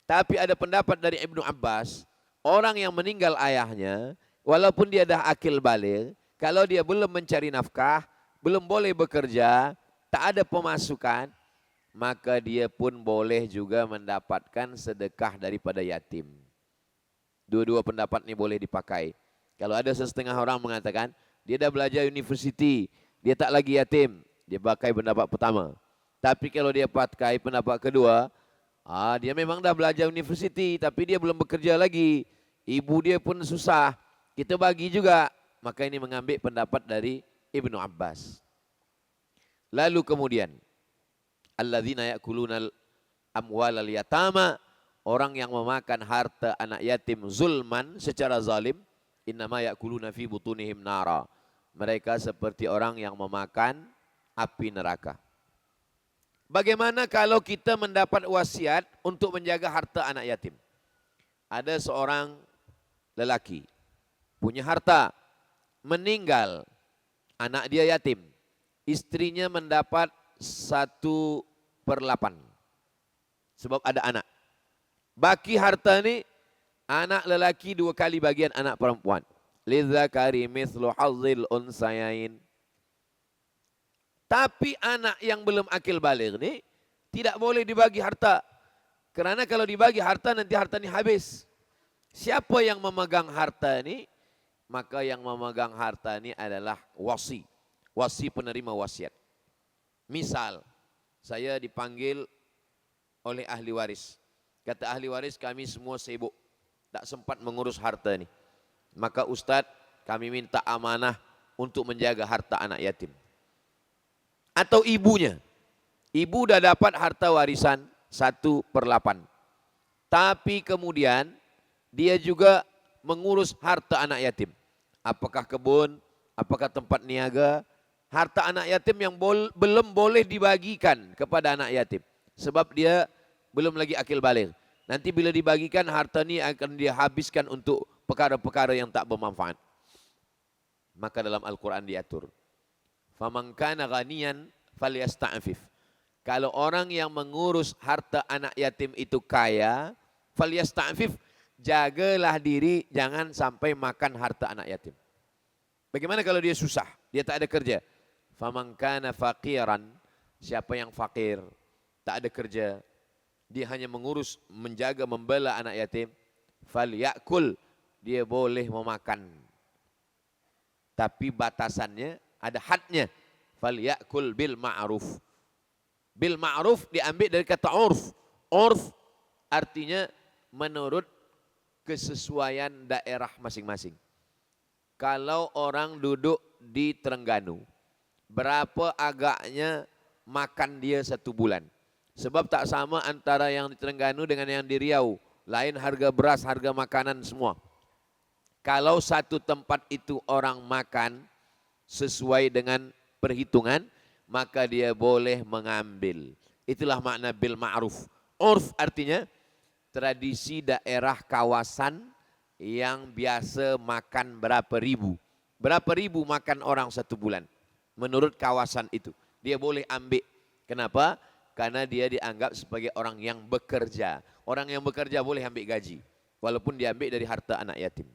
Tapi ada pendapat dari Ibnu Abbas, orang yang meninggal ayahnya, walaupun dia dah akil baligh, kalau dia belum mencari nafkah, belum boleh bekerja, tak ada pemasukan, maka dia pun boleh juga mendapatkan sedekah daripada yatim. Dua-dua pendapat ini boleh dipakai. Kalau ada setengah orang mengatakan, dia dah belajar universiti, dia tak lagi yatim, dia pakai pendapat pertama. Tapi kalau dia pakai pendapat kedua, dia memang dah belajar universiti, tapi dia belum bekerja lagi. Ibu dia pun susah, kita bagi juga. Maka ini mengambil pendapat dari Ibnu Abbas. Lalu kemudian, alladzina ya'kulunal amwalal yatama, orang yang memakan harta anak yatim zulman secara zalim, innama ya'kuluna fi butunihim nara. Mereka seperti orang yang memakan api neraka. Bagaimana kalau kita mendapat wasiat untuk menjaga harta anak yatim? Ada seorang lelaki punya harta, meninggal, anak dia yatim. Istrinya mendapat 1/8. Sebab ada anak. Baki harta ni, anak lelaki 2 kali bagian anak perempuan. Lidzakari mithlu hazzil unsayain. Tapi anak yang belum akil baligh ni tidak boleh dibagi harta. Kerana kalau dibagi harta nanti harta ni habis. Siapa yang memegang harta ni? Maka yang memegang harta ni adalah wasi. Wasi penerima wasiat. Misal, saya dipanggil oleh ahli waris. Kata ahli waris, kami semua sibuk, tak sempat mengurus harta ni. Maka Ustadz, kami minta amanah untuk menjaga harta anak yatim. Atau ibunya. Ibu dah dapat harta warisan 1/8. Tapi kemudian dia juga mengurus harta anak yatim. Apakah kebun, apakah tempat niaga, harta anak yatim yang belum boleh dibagikan kepada anak yatim. Sebab dia belum lagi akil baligh. Nanti bila dibagikan harta ni akan dia habiskan untuk perkara-perkara yang tak bermanfaat. Maka dalam Al-Quran diatur, faman kana ghaniyan falyasta'fif. Kalau orang yang mengurus harta anak yatim itu kaya, falyasta'fif, jagalah diri jangan sampai makan harta anak yatim. Bagaimana kalau dia susah, dia tak ada kerja? Faman kana faqiran, siapa yang fakir, tak ada kerja, dia hanya mengurus, menjaga, membela anak yatim, falyakul, dia boleh memakan. Tapi batasannya, ada hadnya, falyakul bil ma'ruf. Bil ma'ruf diambil dari kata urf. Urf artinya menurut kesesuaian daerah masing-masing. Kalau orang duduk di Terengganu, berapa agaknya makan dia 1 bulan? Sebab tak sama antara yang di Terengganu dengan yang di Riau. Lain harga beras, harga makanan semua. Kalau satu tempat itu orang makan sesuai dengan perhitungan, maka dia boleh mengambil. Itulah makna bil ma'ruf. Urf artinya tradisi daerah kawasan yang biasa makan berapa ribu. Berapa ribu makan orang 1 bulan. Menurut kawasan itu. Dia boleh ambil. Kenapa? Karena dia dianggap sebagai orang yang bekerja. Orang yang bekerja boleh ambil gaji. Walaupun diambil dari harta anak yatim.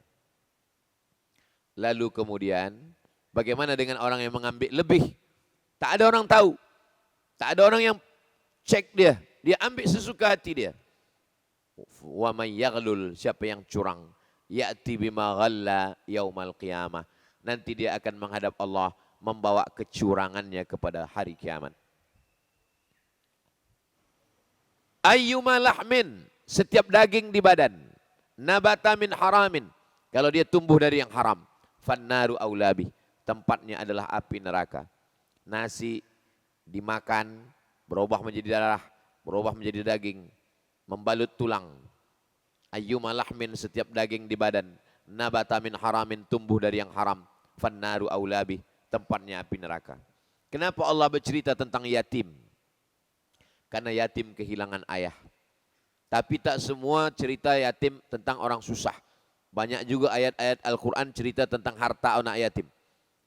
Lalu kemudian, bagaimana dengan orang yang mengambil lebih? Tak ada orang tahu. Tak ada orang yang cek dia. Dia ambil sesuka hati dia. Wa may yaghlul, siapa yang curang, ya'ti bima ghalla yaumal qiyamah. Nanti dia akan menghadap Allah membawa kecurangannya kepada hari kiamat. Ayyuma lahmin, setiap daging di badan, nabata min haramin, kalau dia tumbuh dari yang haram, fannaru aulabi, tempatnya adalah api neraka. Nasi dimakan, berubah menjadi darah, berubah menjadi daging, membalut tulang. Ayyuma lahmin, setiap daging di badan, nabata min haramin, tumbuh dari yang haram, fannaru aulabi, tempatnya api neraka. Kenapa Allah bercerita tentang yatim? Karena yatim kehilangan ayah. Tapi tak semua cerita yatim tentang orang susah. Banyak juga ayat-ayat Al-Quran cerita tentang harta anak yatim.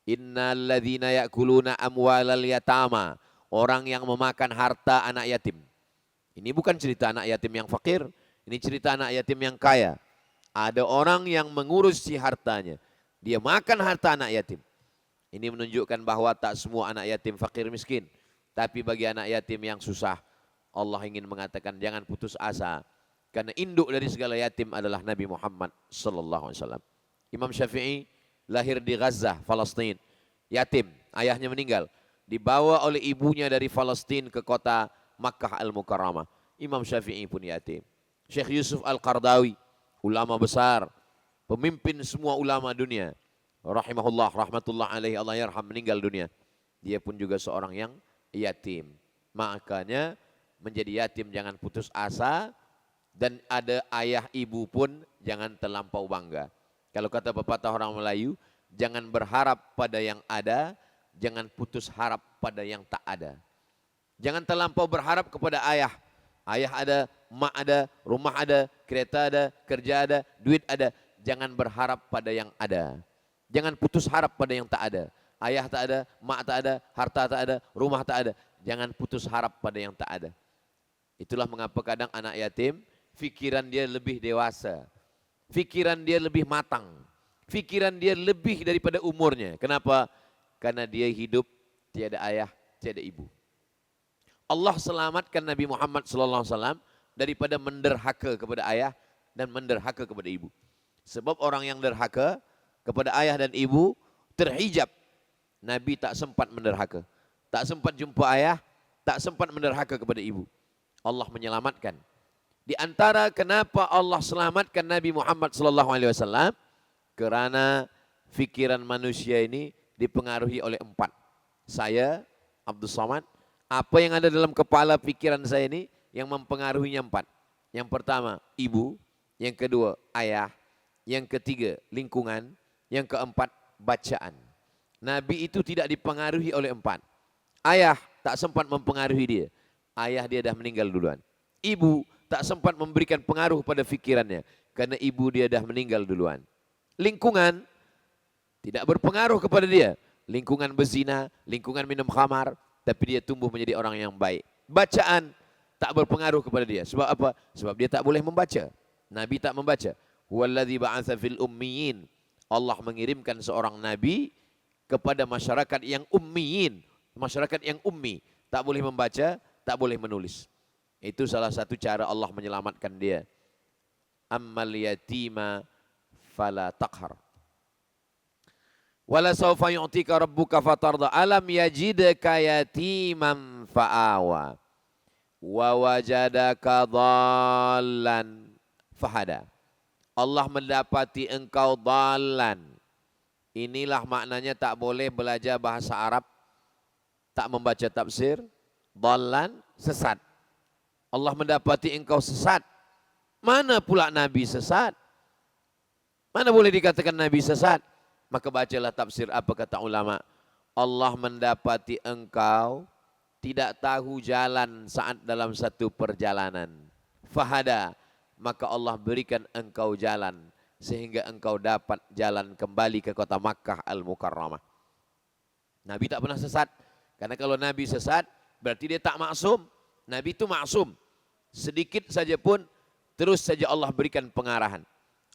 Innal ladzina ya'kuluna amwalal yatama, orang yang memakan harta anak yatim. Ini bukan cerita anak yatim yang fakir, ini cerita anak yatim yang kaya. Ada orang yang mengurus si hartanya, dia makan harta anak yatim. Ini menunjukkan bahwa tak semua anak yatim fakir miskin. Tapi bagi anak yatim yang susah, Allah ingin mengatakan jangan putus asa. Karena induk dari segala yatim adalah Nabi Muhammad sallallahu alaihi wasallam. Imam Syafi'i lahir di Gaza, Palestina. Yatim, ayahnya meninggal. Dibawa oleh ibunya dari Palestina ke kota Makkah Al-Mukarramah. Imam Syafi'i pun yatim. Syekh Yusuf Al-Qardawi, ulama besar, pemimpin semua ulama dunia. Rahimahullah, rahmatullah alaihi, Allah yarham, meninggal dunia. Dia pun juga seorang yang yatim. Makanya menjadi yatim jangan putus asa, dan ada ayah ibu pun jangan terlampau bangga. Kalau kata pepatah orang Melayu, jangan berharap pada yang ada, jangan putus harap pada yang tak ada. Jangan terlampau berharap kepada ayah. Ayah ada, mak ada, rumah ada, kereta ada, kerja ada, duit ada. Jangan berharap pada yang ada. Jangan putus harap pada yang tak ada. Ayah tak ada, mak tak ada, harta tak ada, rumah tak ada. Jangan putus harap pada yang tak ada. Itulah mengapa kadang anak yatim, fikiran dia lebih dewasa. Fikiran dia lebih matang. Fikiran dia lebih daripada umurnya. Kenapa? Karena dia hidup tiada ayah, tiada ibu. Allah selamatkan Nabi Muhammad SAW daripada menderhaka kepada ayah dan menderhaka kepada ibu. Sebab orang yang derhaka kepada ayah dan ibu terhijab. Nabi tak sempat menderhaka. Tak sempat jumpa ayah, tak sempat menderhaka kepada ibu. Allah menyelamatkan. Di antara kenapa Allah selamatkan Nabi Muhammad SAW, kerana fikiran manusia ini dipengaruhi oleh 4. Saya, Abdul Somad, apa yang ada dalam kepala pikiran saya ini yang mempengaruhinya 4. Yang pertama, ibu. Yang kedua, ayah. Yang ketiga, lingkungan. Yang keempat, bacaan. Nabi itu tidak dipengaruhi oleh 4. Ayah tak sempat mempengaruhi dia. Ayah dia dah meninggal duluan. Ibu tak sempat memberikan pengaruh pada fikirannya. Karena ibu dia dah meninggal duluan. Lingkungan tidak berpengaruh kepada dia. Lingkungan berzina, lingkungan minum khamar, tapi dia tumbuh menjadi orang yang baik. Bacaan tak berpengaruh kepada dia. Sebab apa? Sebab dia tak boleh membaca. Nabi tak membaca. Huwallazi ba'atsa fil ummiyin. Allah mengirimkan seorang nabi kepada masyarakat yang ummiyin, masyarakat yang ummi, tak boleh membaca, tak boleh menulis. Itu salah satu cara Allah menyelamatkan dia. Ammal yatima fala taqhar. Wala sawfa yu'tika rabbuka fatarda. Alam yajidka yatiman fa'awa wa wajadaka dhallan fahada. Allah mendapati engkau dhalan. Inilah maknanya tak boleh belajar bahasa Arab, tak membaca tafsir, dhalan, sesat. Allah mendapati engkau sesat. Mana pula Nabi sesat? Mana boleh dikatakan Nabi sesat? Maka bacalah tafsir, apa kata ulama? Allah mendapati engkau tidak tahu jalan saat dalam satu perjalanan. Fahada, maka Allah berikan engkau jalan sehingga engkau dapat jalan kembali ke kota Makkah Al-Mukarramah. Nabi tak pernah sesat. Karena kalau Nabi sesat berarti dia tak maksum. Nabi itu maksum. Sedikit saja pun terus saja Allah berikan pengarahan.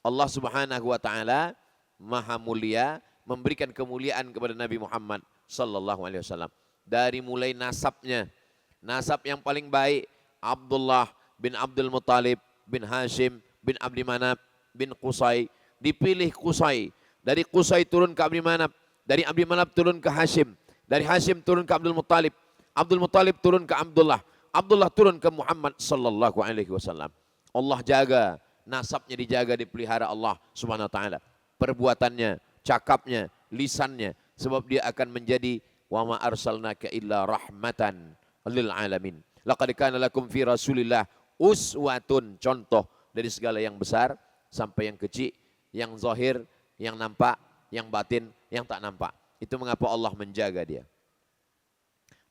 Allah Subhanahu wa taala Maha mulia memberikan kemuliaan kepada Nabi Muhammad sallallahu alaihi wasallam. Dari mulai nasabnya, nasab yang paling baik Abdullah bin Abdul Muttalib bin Hashim bin Abdi Manaf bin Qusay, dipilih Qusay. Dari Qusay turun ke Abdi Manaf, dari Abdi Manaf turun ke Hashim, dari Hashim turun ke Abdul Muttalib, Abdul Muttalib turun ke Abdullah, Abdullah turun ke Muhammad sallallahu alaihi wasallam. Allah jaga, nasabnya dijaga, dipelihara Allah Subhanahu wa taala. Perbuatannya, cakapnya, lisannya, sebab dia akan menjadi wa ma arsalnaka illa rahmatan lil alamin. Laqad kana lakum fi Rasulillah uswatun, contoh dari segala yang besar sampai yang kecil, yang zahir, yang nampak, yang batin, yang tak nampak. Itu mengapa Allah menjaga dia.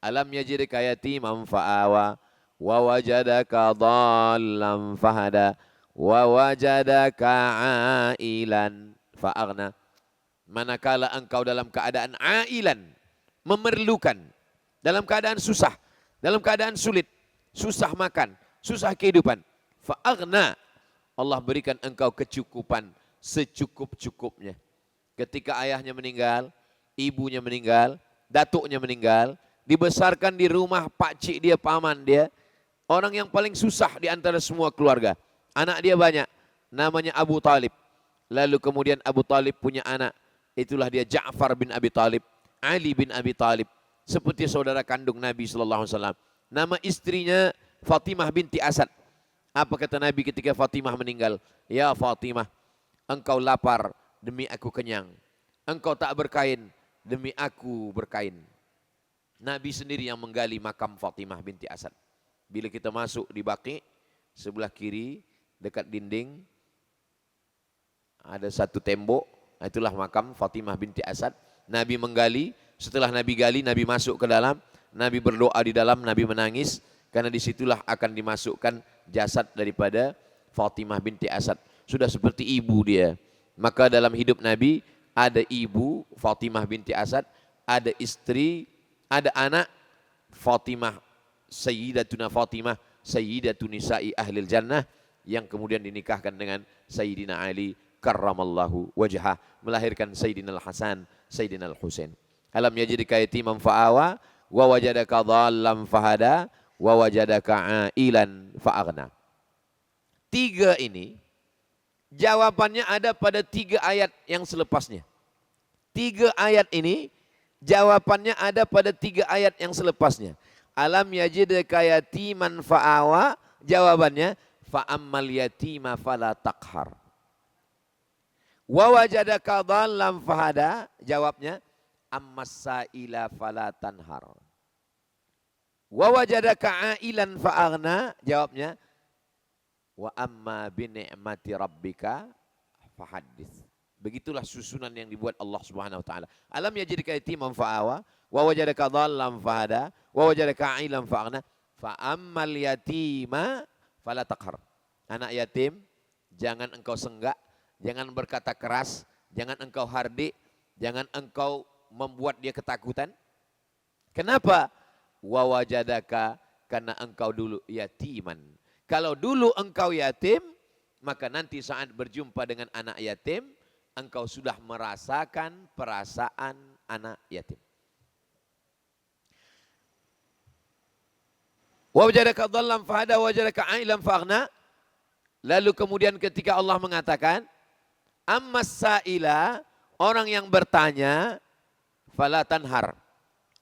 Alam yajidka yatiman fa'awa wa wajadaka dhallan fahada wa wajadaka ailan fa'aghna. Manakala engkau dalam keadaan ailan, memerlukan, dalam keadaan susah, dalam keadaan sulit, susah makan, susah kehidupan, fa'aghna, Allah berikan engkau kecukupan secukup-cukupnya. Ketika ayahnya meninggal, ibunya meninggal, datuknya meninggal, dibesarkan di rumah pakcik dia, paman dia, orang yang paling susah di antara semua keluarga. Anak dia banyak, namanya Abu Talib. Lalu kemudian Abu Talib punya anak, itulah dia Ja'far bin Abi Talib, Ali bin Abi Talib, seperti saudara kandung Nabi sallallahu alaihi wasallam. Nama istrinya Fatimah binti Asad. Apa kata Nabi ketika Fatimah meninggal? Ya Fatimah, engkau lapar, demi aku kenyang. Engkau tak berkain, demi aku berkain. Nabi sendiri yang menggali makam Fatimah binti Asad. Bila kita masuk di Baqi, sebelah kiri dekat dinding ada satu tembok, itulah makam Fatimah binti Asad. Nabi menggali, setelah Nabi gali, Nabi masuk ke dalam, Nabi berdoa di dalam, Nabi menangis, karena disitulah akan dimasukkan jasad daripada Fatimah binti Asad. Sudah seperti ibu dia. Maka dalam hidup Nabi ada ibu Fatimah binti Asad, ada istri, ada anak Fatimah, Sayyidatuna Fatimah, Sayyidatun Nisa'i Ahlil Jannah, yang kemudian dinikahkan dengan Sayyidina Ali karramallahu wajhah, melahirkan Sayyidina Al-Hasan, Sayyidina Al-Husain. Alam yajidka yatiman fa'awa wa wajadaka dhallan fahada wa wajadaka ailan fa'aghna. Tiga ini jawabannya ada pada 3 ayat yang selepasnya. 3 ayat ini jawabannya ada pada 3 ayat yang selepasnya. Alam yajidka yatiman fa'awa, jawabannya fa'ammal yatima fala taqhar. Wa wajadaka dhallan fahada, jawabnya ammas sa'ila fala tanhar. Wa wajadaka ailan fa'aghna, jawabnya wa amma bi ni'mati rabbika fahaddits. Begitulah susunan yang dibuat Allah Subhanahu wa taala. Alam yajidka yatiman fa'awa wa wajadaka dhallan fahada wa wajadaka ailan fa'aghna fa ammal yatima fala taqhar. Anak yatim jangan engkau senggak, jangan berkata keras, Jangan engkau hardik, jangan engkau membuat dia ketakutan. Kenapa? Wa wajadaka, karena engkau dulu yatiman. Kalau dulu engkau yatim, maka nanti saat berjumpa dengan anak yatim, engkau sudah merasakan perasaan anak yatim. Wa wajadaka dhallan fahada wa wajadaka ailan faghna. Lalu kemudian ketika Allah mengatakan, ammas sa'ila, orang yang bertanya, fala tanhar.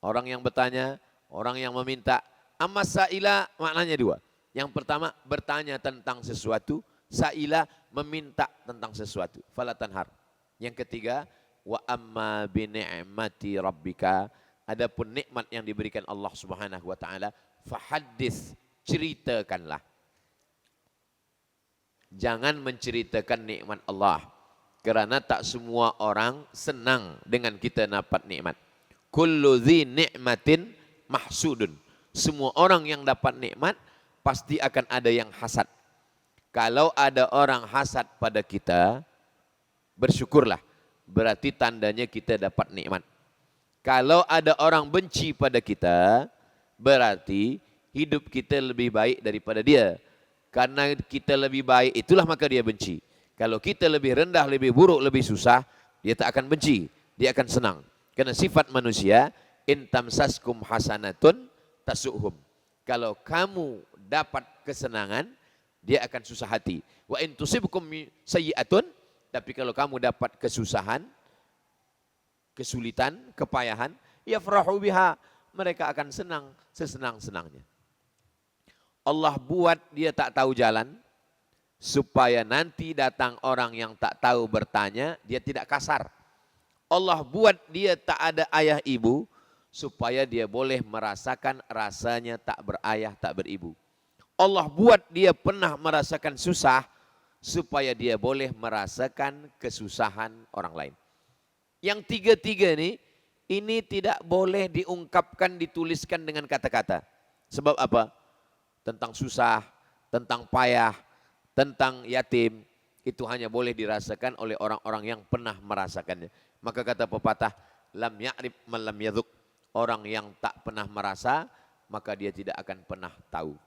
Orang yang bertanya, orang yang meminta. Ammas sa'ila maknanya dua. Yang pertama bertanya tentang sesuatu, sa'ila meminta tentang sesuatu, fala tanhar. Yang ketiga, wa amma bi ni'mati rabbika, adapun nikmat yang diberikan Allah Subhanahu wa taala, fahaddits, ceritakanlah. Jangan menceritakan nikmat Allah, karena tak semua orang senang dengan kita dapat nikmat. Kullu dzi ni'matin mahsudun. Semua orang yang dapat nikmat pasti akan ada yang hasad. Kalau ada orang hasad pada kita, bersyukurlah, berarti tandanya kita dapat nikmat. Kalau ada orang benci pada kita, berarti hidup kita lebih baik daripada dia. Karena kita lebih baik, itulah maka dia benci. Kalau kita lebih rendah, lebih buruk, lebih susah, dia tak akan benci, dia akan senang. Karena sifat manusia, in tamsaskum hasanatun tasuhum. Kalau kamu dapat kesenangan, dia akan susah hati. Wa in tusibkum sayyi'atun, tapi kalau kamu dapat kesusahan, kesulitan, kepayahan, yafrahu biha, mereka akan senang sesenang-senangnya. Allah buat dia tak tahu jalan, supaya nanti datang orang yang tak tahu bertanya, dia tidak kasar. Allah buat dia tak ada ayah ibu, supaya dia boleh merasakan rasanya tak berayah, tak beribu. Allah buat dia pernah merasakan susah, supaya dia boleh merasakan kesusahan orang lain. Yang tiga-tiga ini tidak boleh diungkapkan, dituliskan dengan kata-kata. Sebab apa? Tentang susah, tentang payah, tentang yatim, itu hanya boleh dirasakan oleh orang-orang yang pernah merasakannya. Maka kata pepatah, lam ya'rif man lam yadhuk. Orang yang tak pernah merasa, maka dia tidak akan pernah tahu.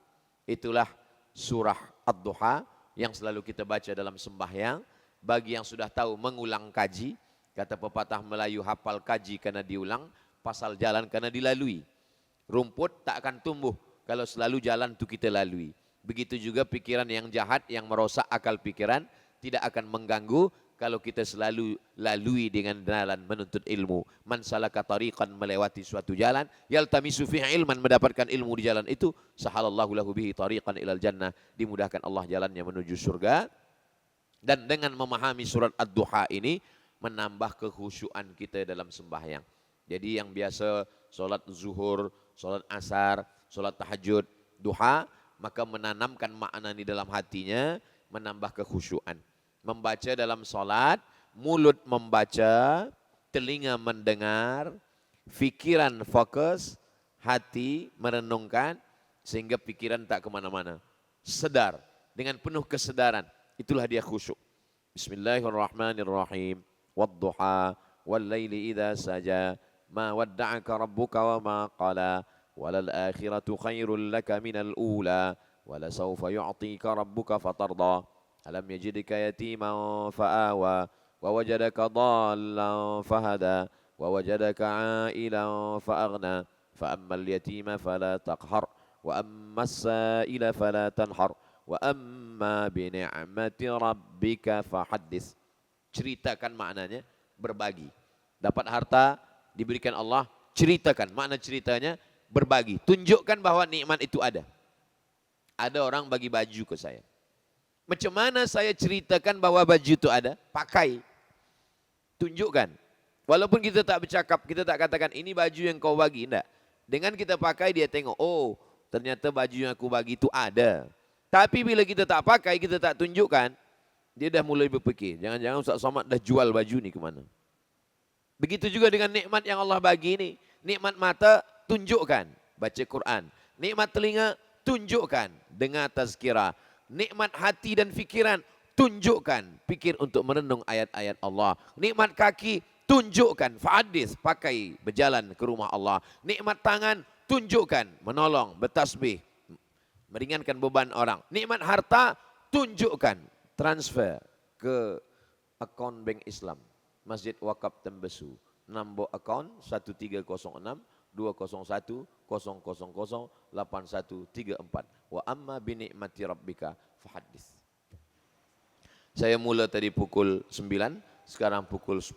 Itulah surah Ad-Duha yang selalu kita baca dalam sembahyang. Bagi yang sudah tahu mengulang kaji, kata pepatah Melayu, hafal kaji karena diulang, pasal jalan karena dilalui. Rumput tak akan tumbuh kalau selalu jalan itu kita lalui. Begitu juga pikiran yang jahat, yang merosak akal pikiran, tidak akan mengganggu kalau kita selalu lalui dengan jalan menuntut ilmu. Man salaka tariqan, melewati suatu jalan, yaltamisu fihi ilman, mendapatkan ilmu di jalan itu, sahalallahu lahu bihi tariqan ilal jannah, dimudahkan Allah jalannya menuju surga. Dan dengan memahami surat Ad-Duha ini, menambah kekhusyuan kita dalam sembahyang. Jadi yang biasa solat zuhur, solat asar, solat tahajud, duha, maka menanamkan makna di dalam hatinya, menambah kekhusyuan. Membaca dalam solat, mulut membaca, telinga mendengar, fikiran fokus, hati merenungkan, sehingga pikiran tak kemana-mana. Sedar, dengan penuh kesedaran, itulah dia khusyuk. Bismillahirrahmanirrahim. Wadduha, wallayli idha saja, ma wadda'aka rabbuka wa ma qala, walal akhiratu khairul laka minal ula, walasawfa yu'tika rabbuka fatarda, alam yajidika yatiman fa'awa, wa wajadaka dhallan fahada, wa wajadaka ailan fa'aghna, fa'ammal yatima fala taqhar, wa ammas sa'ila fala tanhar, wa amma bi ni'mati rabbika fahaddits. Ceritakan maknanya, berbagi. Dapat harta diberikan Allah, ceritakan. Makna ceritanya berbagi. Tunjukkan bahwa nikmat itu ada. Ada orang bagi baju ke saya. Macam mana saya ceritakan bahwa baju itu ada? Pakai. Tunjukkan. Walaupun kita tak bercakap, kita tak katakan ini baju yang kau bagi. Tidak. Dengan kita pakai dia tengok, oh ternyata baju yang aku bagi itu ada. Tapi bila kita tak pakai, kita tak tunjukkan, dia dah mulai berfikir, jangan-jangan Ustaz Somad dah jual baju ni ke mana. Begitu juga dengan nikmat yang Allah bagi ini. Nikmat mata, tunjukkan, baca Quran. Nikmat telinga, tunjukkan, dengar tazkirah. Nikmat hati dan fikiran, tunjukkan, pikir untuk merenung ayat-ayat Allah. Nikmat kaki, tunjukkan, fahadis, pakai berjalan ke rumah Allah. Nikmat tangan, tunjukkan, menolong, bertasbih, meringankan beban orang. Nikmat harta, tunjukkan, transfer ke akaun bank Islam, Masjid Wakaf Tembesu, nombor akaun 1306 201 000 8134. Wa amma binikmati rabbika fahadis. Saya mula tadi pukul 9, sekarang pukul 10.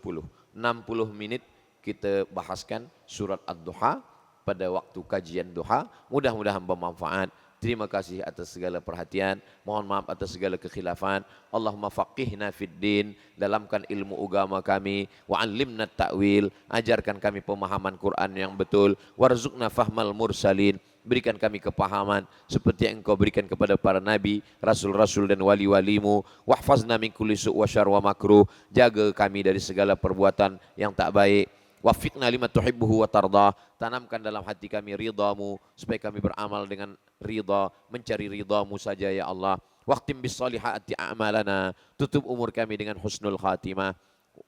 60 minit kita bahaskan surat Ad-Duha pada waktu kajian duha. Mudah-mudahan bermanfaat. Terima kasih atas segala perhatian. Mohon maaf atas segala kekhilafan. Allahumma faqihna fid din. Dalamkan ilmu agama kami. Wa 'allimna ta'wil. Ajarkan kami pemahaman Quran yang betul. Warzuqna fahmal mursalin. Berikan kami kepahaman seperti yang Engkau berikan kepada para nabi, rasul-rasul dan wali-walimu. Wahfazna min kulli su' wa syarr wa makruh. Jaga kami dari segala perbuatan yang tak baik. Wafiqna lima tuhibbuhu wa tardah. Tanamkan dalam hati kami ridhamu, supaya kami beramal dengan ridha, mencari ridhamu saja ya Allah. Waqtim bis salihati a'malana. Tutup umur kami dengan husnul khatimah.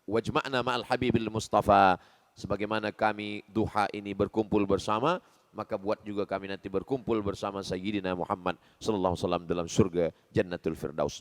Wajma'na ma'al habibil mustafa. Sebagaimana kami duha ini berkumpul bersama, maka buat juga kami nanti berkumpul bersama Sayyidina Muhammad sallallahu alaihi wasallam dalam surga Jannatul Firdaus.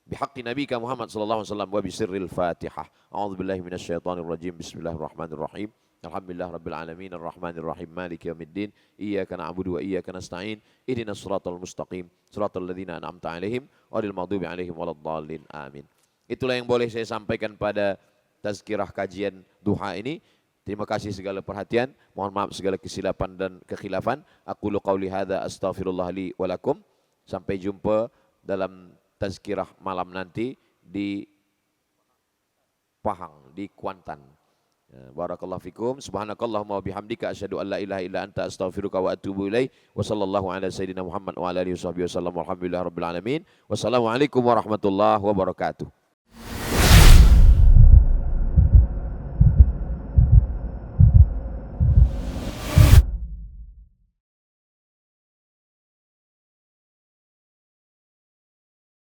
بحق نبيك محمد صلى الله عليه وسلم وبسر الفاتحة. أعوذ بالله من الشيطان الرجيم. بسم الله الرحمن الرحيم. الحمد لله رب العالمين الرحمن الرحيم مالك يوم الدين. إياك نعبد وإياك نستعين. اهدنا الصراط المستقيم صراط الذين أنعمت عليهم غير المغضوب عليهم ولا الضالين. Amin. Itulah yang boleh saya sampaikan pada tazkirah kajian duha ini. Terima kasih segala perhatian. Mohon maaf segala kesilapan dan kekhilafan. Aqulu qawli hadza astaghfirullah li wa lakum. Sampai jumpa dalam tazkirah malam nanti di Pahang, di Kuantan. Barakallahu fikum. Subhanakallahumma wa bihamdika asyhadu an la ilaha illa anta astaghfiruka wa atubu ilaik. Wa sallallahu ala sayyidina Muhammad wa ala alihi washabbihi wasallam. Walhamdulillahirabbil alamin. Wassalamualaikum warahmatullahi wabarakatuh.